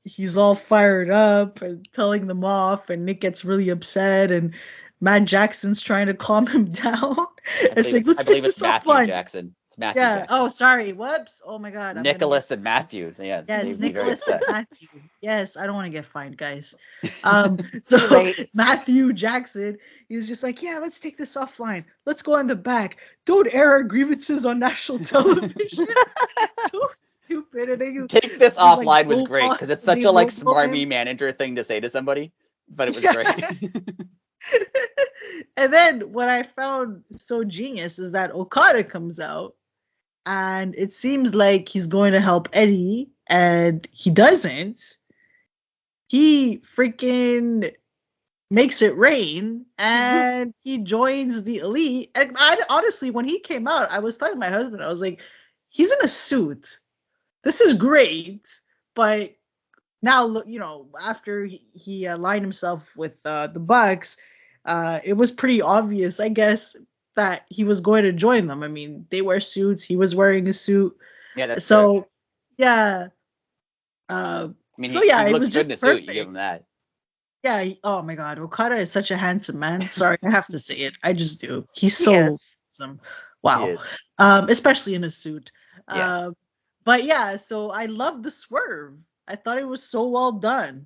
he's all fired up and telling them off, and Nick gets really upset, and Matt Jackson's trying to calm him down. It's like, let's take this Matthew offline. Jackson. It's Matthew Yeah. Jackson. Oh, sorry. Whoops. Oh my God. Nicholas and Matthew. Yeah. Yes, they'd be very Nicholas and upset. Matthew. Yes, I don't want to get fined, guys. Too So late. Matthew Jackson, he's just like, yeah, let's take this offline. Let's go on the back. Don't air our grievances on national television. So stupid. And then you Take this He's like, offline was "Go great on." because it's such They a like roll him. smarmy manager thing to say to somebody, but it was Yeah. great. And then what I found so genius is that Okada comes out and it seems like he's going to help Eddie, and he doesn't. He freaking makes it rain and he joins the Elite. And honestly, when he came out, I was telling my husband, I was like, he's in a suit. This is great, but now look, after he aligned himself with the Bucks, it was pretty obvious, I guess, that he was going to join them. I mean, they wear suits. He was wearing a suit. Yeah, that's So, true. yeah. I mean, so he it looks was good just in a suit. perfect. You give him that. Yeah. Oh my God, Okada is such a handsome man. Sorry, I have to say it. I just do. He's He so is. handsome. He Wow. is. Especially in a suit. Yeah. But yeah, so I love the swerve. I thought it was so well done.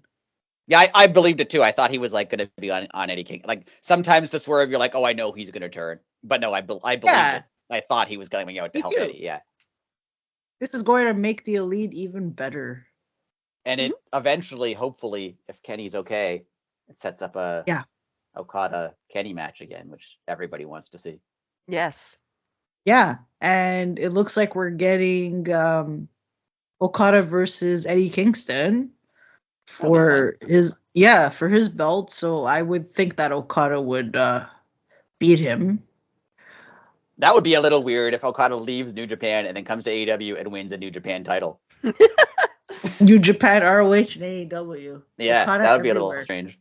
Yeah, I believed it too. I thought he was like going to be on Eddie King. Like sometimes the swerve, you're like, oh, I know he's going to turn, but no, I believed Yeah. it. I thought he was going out to Me help too. Eddie. Yeah, This is going to make the Elite even better. and it eventually, hopefully, if Kenny's okay, it sets up a Okada Kenny match again, which everybody wants to see. Yes. Yeah, and it looks like we're getting Okada versus Eddie Kingston for his belt. So I would think that Okada would beat him. That would be a little weird if Okada leaves New Japan and then comes to AEW and wins a New Japan title. New Japan, ROH, and AEW. Yeah, Okada that would be a everywhere. little strange.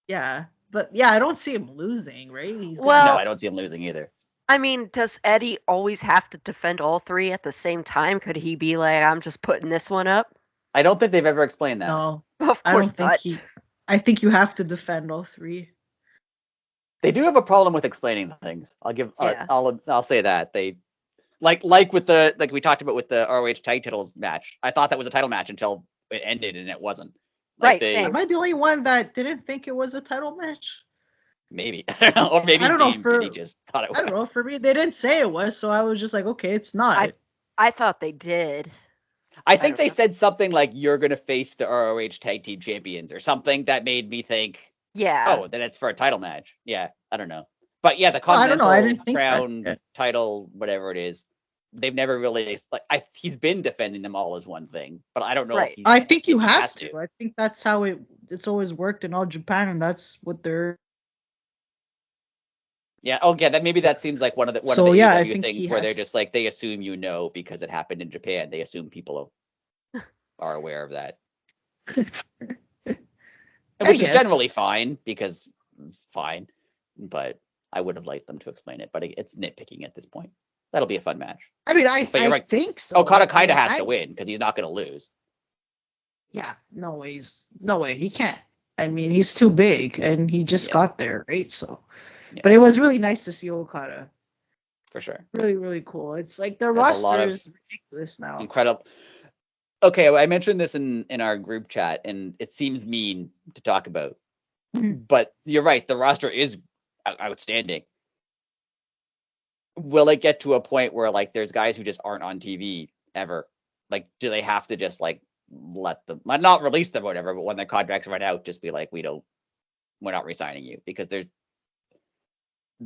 Yeah, but yeah, I don't see him losing, right? Well- No, I don't see him losing either. I mean, does Eddie always have to defend all 3 at the same time? Could he be like, I'm just putting this one up? I don't think they've ever explained that. No, Of I don't course think not. I think you have to defend all 3. They do have a problem with explaining things. I'll give. Yeah. I'll say that they like with the we talked about with the ROH tag titles match. I thought that was a title match until it ended and it wasn't. Right, same. Am I the only one that didn't think it was a title match? Maybe, or maybe I don't know, Dame did, he just thought it was. I don't know. For me, they didn't say it was, so I was just like, okay, it's not. I thought they did. I think don't they know. said something like you're gonna face the ROH tag team champions or something that made me think Yeah. Oh, then it's for a title match. Yeah, I don't know. But yeah, the Oh, I don't know. I Continental didn't think that. Crown Yeah. title, whatever it is, they've never really like. He's been defending them all as one thing, but I don't know Right. if I think you he have has to. I think that's how it's always worked in all Japan, and that's what they're. Yeah. Oh, yeah. That maybe that seems like one of the So yeah, I AEW think things he where they're has. just like they assume because it happened in Japan. They assume people are aware of that, I which is guess. generally fine because fine. But I would have liked them to explain it. But it's nitpicking at this point. That'll be a fun match. I mean, But you're I right. think so. Okada I kind of has to imagine. win because he's not going to lose. Yeah, no way. He can't. I mean, he's too big, and he just Yeah. got there, right? So, Yeah. but it was really nice to see Okada. For sure. Really, really cool. It's like the There's a lot roster of is ridiculous now. Incredible. Okay, well, I mentioned this in our group chat, and it seems mean to talk about, but you're right. The roster is outstanding. Will it get to a point where like there's guys who just aren't on TV ever? Like, do they have to just like let them, not release them or whatever, but when their contracts run out, just be like, we're not resigning you because they've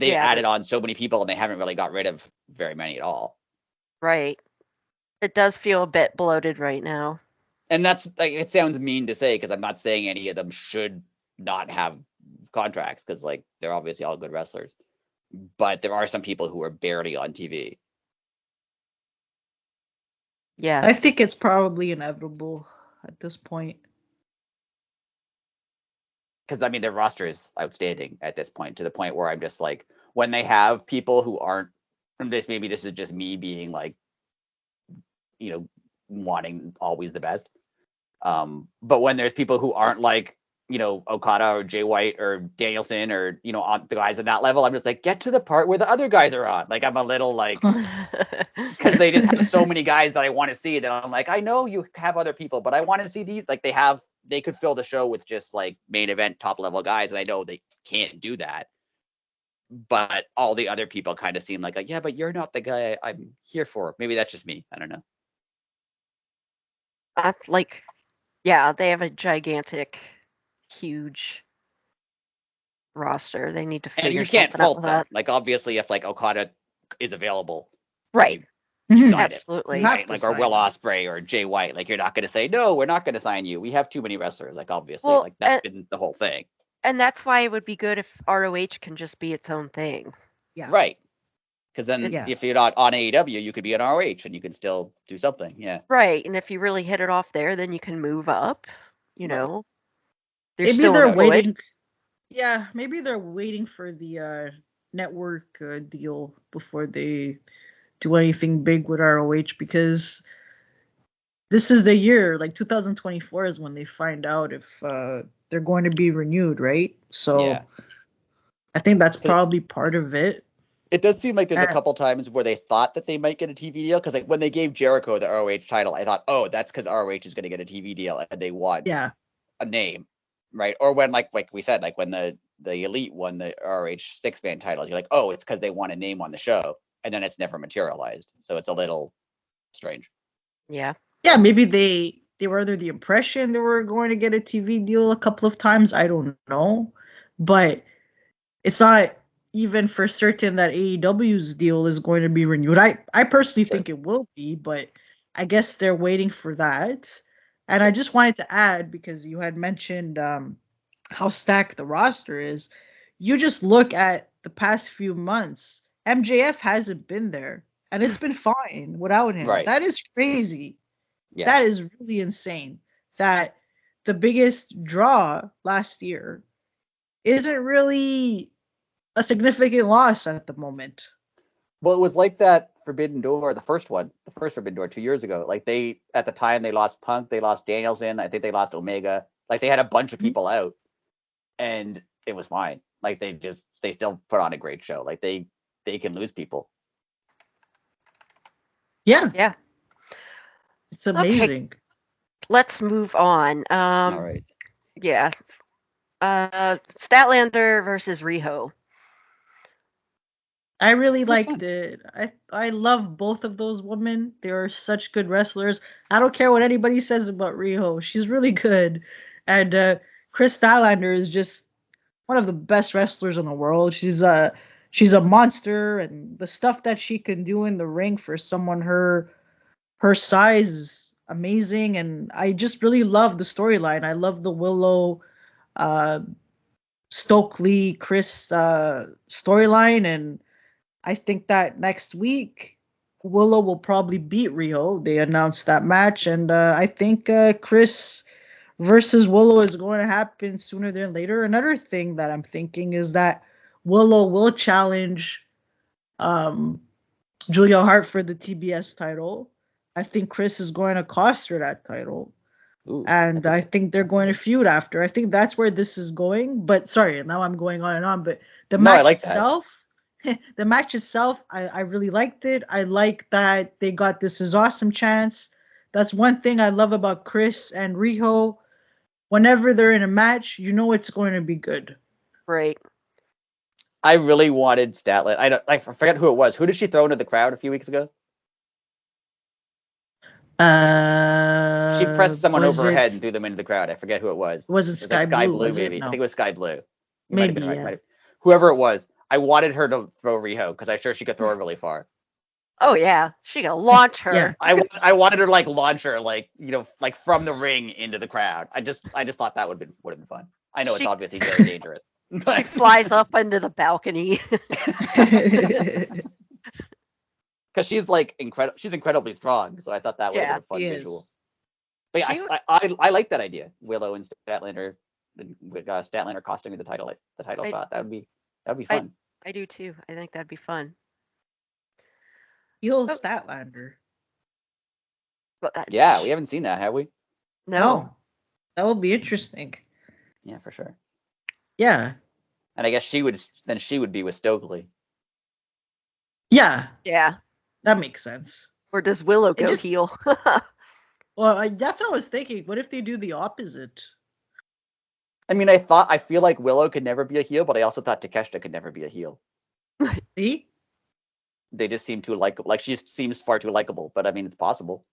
added on so many people and they haven't really got rid of very many at all. Right. It does feel a bit bloated right now. And that's like, it sounds mean to say because I'm not saying any of them should not have contracts because like they're obviously all good wrestlers, but there are some people who are barely on TV. Yes. I think it's probably inevitable at this point. Because I mean, their roster is outstanding at this point, to the point where I'm just like, when they have people who aren't, and maybe this is just me being like, wanting always the best. But when there's people who aren't like, Okada or Jay White or Danielson or, on the guys at that level, I'm just like, get to the part where the other guys are on. Like, I'm a little like, because they just have so many guys that I want to see that I'm like, I know you have other people, but I want to see these. Like, they could fill the show with just like main event top level guys. And I know they can't do that. But all the other people kind of seem like, yeah, but you're not the guy I'm here for. Maybe that's just me. I don't know. Yeah, they have a gigantic, huge roster. They need to figure And you can't something out fault with them. that. Like, obviously, if like Okada is available, Right. you sign Absolutely. it. Right? Like, or Will Ospreay or Jay White. Like, you're not going to say, no, we're not going to sign you. We have too many wrestlers. Like, obviously, Well, like that's been the whole thing. And that's why it would be good if ROH can just be its own thing. Yeah. Right. Because then if you're not on AEW, you could be on ROH and you can still do something. Yeah. Right. And if you really hit it off there, then you can move up. Know. Maybe they're waiting. Yeah, maybe they're waiting for the network deal before they do anything big with ROH, because this is the year, like 2024 is when they find out if they're going to be renewed, right? So I think that's probably part of it. It does seem like there's a couple times where they thought that they might get a TV deal, because like when they gave Jericho the ROH title, I thought, oh, that's because ROH is going to get a TV deal and they want a name, right? Or when like we said, like when the Elite won the ROH 6-man titles, you're like, oh, it's because they want a name on the show, and then it's never materialized. So it's a little strange. Yeah. Yeah, maybe they were under the impression they were going to get a TV deal a couple of times. I don't know, but it's not even for certain that AEW's deal is going to be renewed. I personally think it will be, but I guess they're waiting for that. And I just wanted to add, because you had mentioned how stacked the roster is. You just look at the past few months. MJF hasn't been there, and it's been fine without him. Right. That is crazy. Yeah. That is really insane. That the biggest draw last year isn't really a significant loss at the moment. Well, it was like that Forbidden Door, the first Forbidden Door 2 years ago. Like at the time they lost Punk, they lost Danielson, I think they lost Omega. Like they had a bunch of people out, and it was fine. Like they still put on a great show. Like they can lose people. Yeah. Yeah. It's amazing. Okay. Let's move on. All right. Yeah. Statlander versus Riho. I really liked it. I love both of those women. They are such good wrestlers. I don't care what anybody says about Riho. She's really good. And Chris Statlander is just one of the best wrestlers in the world. She's a monster, and the stuff that she can do in the ring for someone her size is amazing. And I just really love the storyline. I love the Willow, uh, Stokely, Chris storyline, and I think that next week Willow will probably beat Rio. They announced that match, and I think Chris versus Willow is going to happen sooner than later. Another thing that I'm thinking is that Willow will challenge um, Julia Hart for the TBS title. I think Chris is going to cost her that title. Ooh, And I think they're going to feud after. I think that's where this is going. But sorry, now I'm going on and on. But the No, I match like that. itself, the match itself, I really liked it. I like that they got this is awesome chance. That's one thing I love about Chris and Riho. Whenever they're in a match, you know it's going to be good. Right. I really wanted Statlander. I forget who it was. Who did she throw into the crowd a few weeks ago? She pressed someone over her head and threw them into the crowd. I forget who it was. Was it Sky Blue? Was maybe. it? No. I think it was Sky Blue. You Maybe, might have been right. yeah. Whoever it was, I wanted her to throw Riho because I'm sure she could throw it really far. Oh yeah, she gonna launch her. Yeah. I wanted her to like launch her like like from the ring into the crowd. I just thought that would have been fun. I know it's She- obviously very dangerous. She But flies up into the balcony. because she's like she's incredibly strong, so I thought that would have been a fun She visual. is. But yeah, She- I like that idea. Willow and Statlander, with Statlander costing the title shot. That would be fun. I do too. I think that'd be fun. Heel Oh. Statlander. But Yeah, we haven't seen that, have we? no. That would be interesting. Yeah, for sure. Yeah. And I guess she would be with Stokely. Yeah. Yeah. That makes sense. Or does Willow go just- heel? Well, that's what I was thinking. What if they do the opposite? I mean, I feel like Willow could never be a heel, but I also thought Takeshita could never be a heel. See? They just seem too like she just seems far too likable. But I mean, it's possible.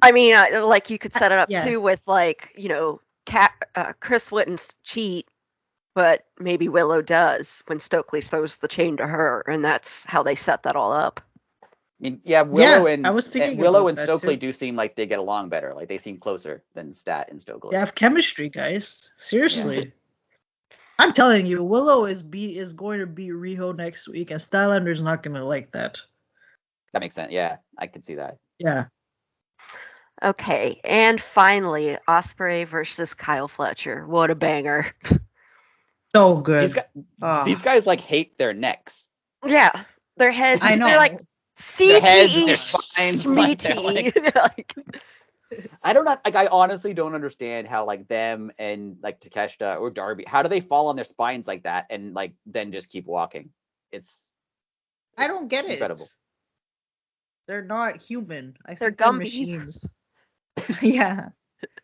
I mean, like you could set it up Yeah. too with like Chris wouldn't cheat, but maybe Willow does when Stokely throws the chain to her, and that's how they set that all up. I mean, yeah, Willow I was thinking Willow about and that Stokely too. do seem like they get along better. Like they seem closer than Stat and Stokely. They have chemistry, guys. Seriously. I'm telling you, Willow is going to beat Riho next week, and Stylander's not going to like that. That makes sense. Yeah, I could see that. Yeah. Okay, and finally, Ospreay versus Kyle Fletcher. What a banger! So good. These guys like hate their necks. Yeah, their heads. I know. They're like Their heads, CTE, their spines, like, they're schmeaty. Like, I don't know. Like, I honestly don't understand how like them and like Takeshita or Darby, how do they fall on their spines like that and like then just keep walking? I don't get it. Incredible. They're not human. I They're think they're Gumbies. machines. Yeah.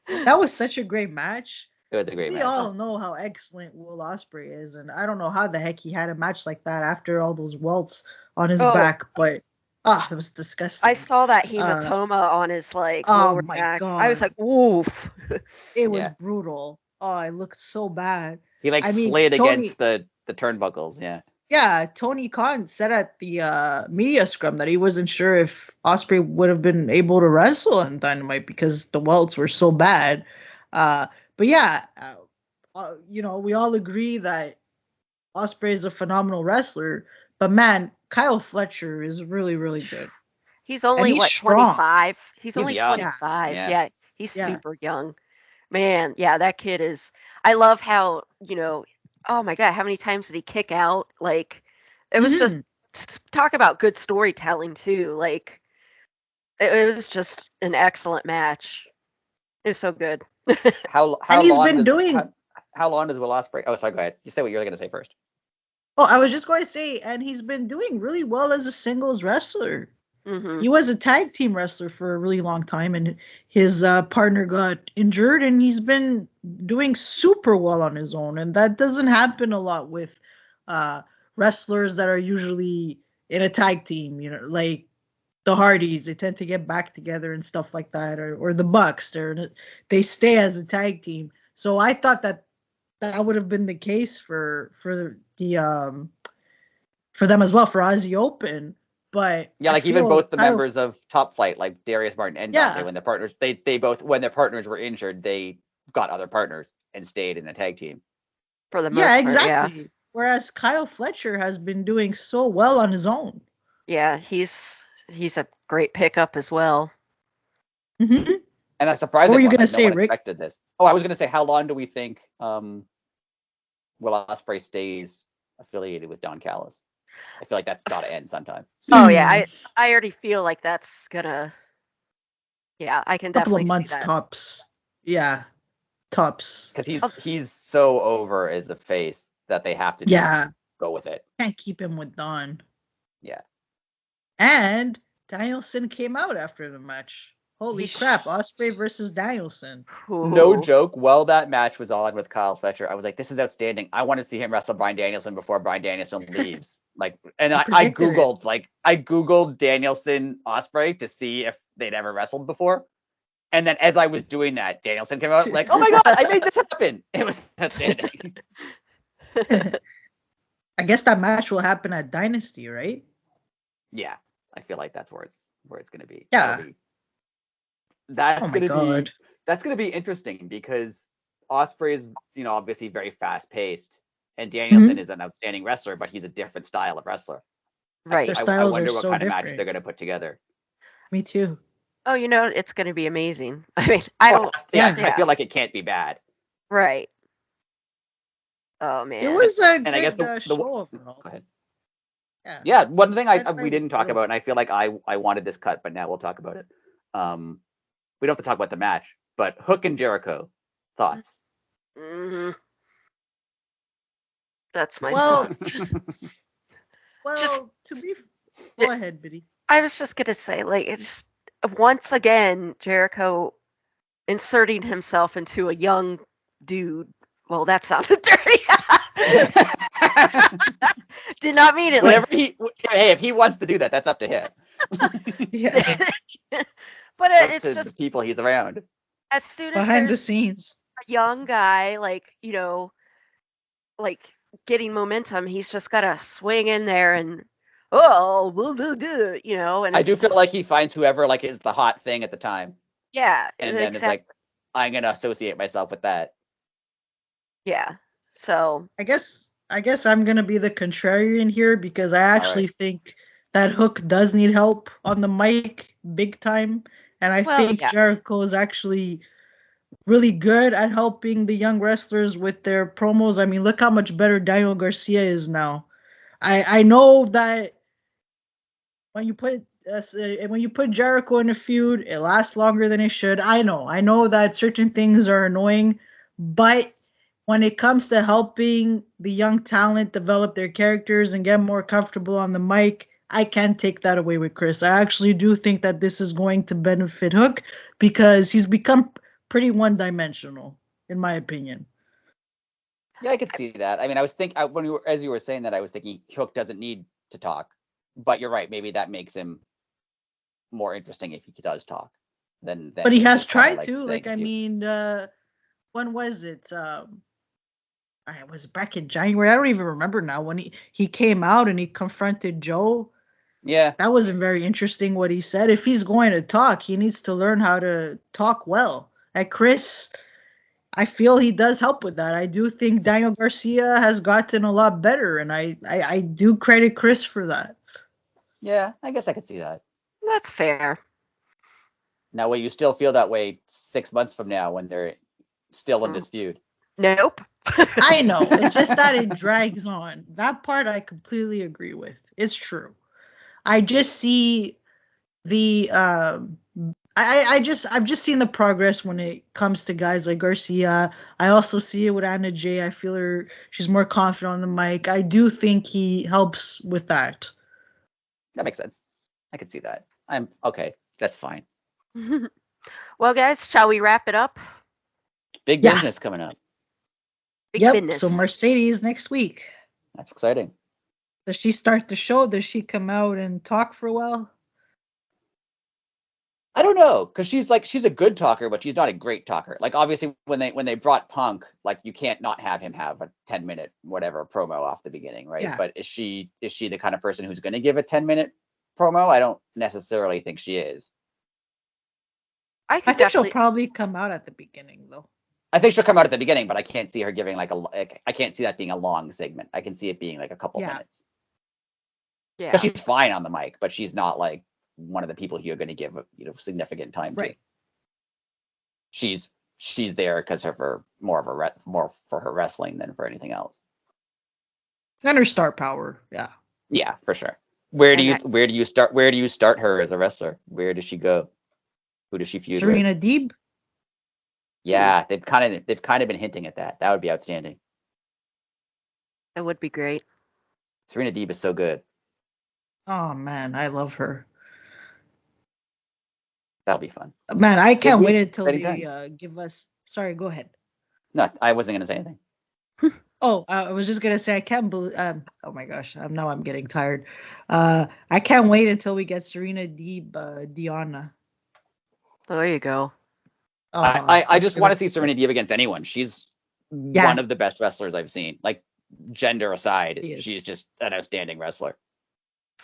That was such a great match. It was a great We match. all know how excellent Will Ospreay is, and I don't know how the heck he had a match like that after all those welts on his Oh. back, but it was disgusting. I saw that hematoma on his like oh lower my back. I was God. like, oof. It was Yeah. brutal. Oh, it looked so bad. He like I mean, slid Tony- against the turnbuckles. Yeah. Yeah, Tony Khan said at the media scrum that he wasn't sure if Ospreay would have been able to wrestle on Dynamite because the welts were so bad. But yeah, we all agree that Ospreay is a phenomenal wrestler. But man, Kyle Fletcher is really, really good. He's only he's strong. 25. He's only young. 25. Yeah. Yeah, he's Yeah. super young. Man, yeah, that kid is. I love how oh my god, how many times did he kick out? Like, it was just talk about good storytelling too. Like, it was just an excellent match. It was so good. How And he's long been does, doing- how long does Will Ospreay? Oh, sorry. Go ahead. You say what you were going to say first. Oh, I was just going to say, and he's been doing really well as a singles wrestler. Hmm. He was a tag team wrestler for a really long time, and his partner got injured, and he's been doing super well on his own. And that doesn't happen a lot with wrestlers that are usually in a tag team, like the Hardys. They tend to get back together and stuff like that, or the Bucks. They stay as a tag team. So I thought that that would have been the case for the for them as well for Aussie Open. But Yeah, I like even feel both the Kyle, members of Top Flight, like Darius Martin and Dante, yeah, when their partners, they both when their partners were injured, they got other partners and stayed in the tag team. For the yeah, most part, yeah. exactly. Whereas Kyle Fletcher has been doing so well on his own. Yeah, he's a great pickup as well. Mm-hmm. And a surprising What were you one. gonna Like, no say, one Rick? expected this. Oh, I was gonna say, how long do we think Will Ospreay stays affiliated with Don Callis? I feel like that's got to end sometime. Oh yeah, I already feel like that's gonna. Yeah, I can Couple of definitely see months that. tops. Yeah, tops. Because he's so over as a face that they have to Yeah, go with it. can't keep him with Don. Yeah. And Danielson came out after the match. Holy crap, Ospreay versus Danielson. No Ooh. joke. While that match was on with Kyle Fletcher, I was like, this is outstanding. I want to see him wrestle Bryan Danielson before Bryan Danielson leaves. Like, and I predicted it. Googled Danielson Ospreay to see if they'd ever wrestled before. And then as I was doing that, Danielson came out like, oh my God, I made this happen. It was outstanding. I guess that match will happen at Dynasty, right? Yeah. I feel like that's where it's gonna be. Yeah. That's Oh my God. That's gonna be interesting because Ospreay is, obviously very fast paced, and Danielson is an outstanding wrestler, but he's a different style of wrestler. Right. Their I styles wonder are what so kind of different. match they're gonna put together. Me too. Oh, it's going to be amazing. I mean, I don't. Yeah, I feel like it can't be bad. Right. Oh man. It was a And good I guess show overall. Go ahead. Yeah. One thing we didn't talk good. about, and I feel like I wanted this cut, but now we'll talk about it. We don't have to talk about the match, but Hook and Jericho, thoughts? Mm-hmm. That's my Well, thoughts. Well, go ahead, Biddy. I was just gonna say, like, it's just once again Jericho inserting himself into a young dude. Well, that sounded dirty. Did not mean it. If he wants to do that, that's up to him. Yeah. But it's just the people he's around. As soon as behind the there's scenes, a young guy, like getting momentum, he's just gotta swing in there and and I do feel like he finds whoever is the hot thing at the time. Yeah, and then it's like, I'm gonna associate myself with that. Yeah. So I guess I'm gonna be the contrarian here because I actually think that Hook does need help on the mic big time, and I think Jericho is actually really good at helping the young wrestlers with their promos. I mean, look how much better Daniel Garcia is now. I know that when you put Jericho in a feud, it lasts longer than it should. I know that certain things are annoying, but when it comes to helping the young talent develop their characters and get more comfortable on the mic, I can't take that away with Chris. I actually do think that this is going to benefit Hook because he's become pretty one-dimensional, in my opinion. Yeah, I could see that. I mean, I was thinking as you were saying that, I was thinking Hook doesn't need to talk, but you're right. Maybe that makes him more interesting if he does talk. But he has tried to. When was it? It was back in January. I don't even remember now when he came out and he confronted Joe. Yeah, that wasn't very interesting what he said. If he's going to talk, he needs to learn how to talk well. And Chris, I feel he does help with that. I do think Daniel Garcia has gotten a lot better, and I do credit Chris for that. Yeah, I guess I could see that. That's fair. Now, will you still feel that way 6 months from now when they're still in this feud? Nope. I know. It's just that it drags on. That part I completely agree with. It's true. I just see the I've just seen the progress when it comes to guys like Garcia. I also see it with Anna Jay. I feel she's more confident on the mic. I do think he helps with that. That makes sense. I could see that. I'm okay. That's fine. Well, guys, shall we wrap it up? Big business coming up. Big business. So Mercedes next week. That's exciting. Does she start the show? Does she come out and talk for a while? I don't know, because she's a good talker, but she's not a great talker. Like obviously when they brought Punk, like you can't not have him have a 10-minute whatever promo off the beginning, right? Yeah. But is she the kind of person who's going to give a 10-minute promo? I don't necessarily think she is. I think she'll probably come out at the beginning though. I think she'll come out at the beginning, but I can't see her giving I can't see that being a long segment. I can see it being like a couple minutes. Yeah. Because she's fine on the mic, but she's not like one of the people you're going to give significant time to. Right. She's there because of her more for her wrestling than for anything else. And her star power, yeah. Yeah, for sure. Where do you start her as a wrestler? Where does she go? Who does she feud with? Serena Deeb. Yeah, they've kind of been hinting at that. That would be outstanding. That would be great. Serena Deeb is so good. Oh man, I love her. That'll be fun. Man, I can't wait until they give us. Sorry, go ahead. No, I wasn't going to say anything. Oh, I was just gonna say I can't believe. Oh my gosh, I'm getting tired. I can't wait until we get Serena Deeb, Deanna. There you go. Oh, I just want to see Serena Deeb against anyone. She's one of the best wrestlers I've seen. Like gender aside, she's just an outstanding wrestler.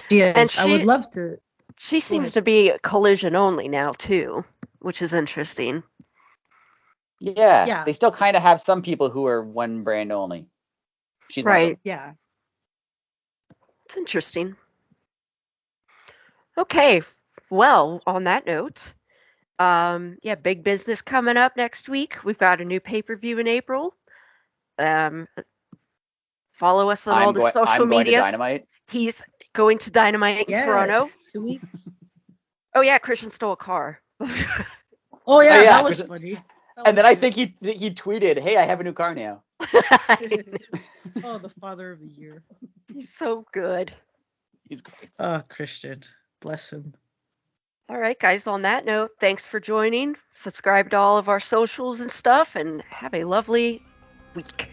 She is. And I would love to. She seems to be Collision only now too, which is interesting. Yeah. They still kind of have some people who are one brand only. She's right. Yeah. It's interesting. Okay. Well, on that note, big business coming up next week. We've got a new pay-per-view in April. Follow us on all the social media. He's going to Dynamite in Toronto. 2 weeks. Oh yeah, Christian stole a car. Oh yeah, that was funny. And then I think he tweeted, "Hey, I have a new car now." Oh, the father of the year. He's so good. He's great. Oh, Christian. Bless him. All right, guys, on that note, thanks for joining. Subscribe to all of our socials and stuff, and have a lovely week.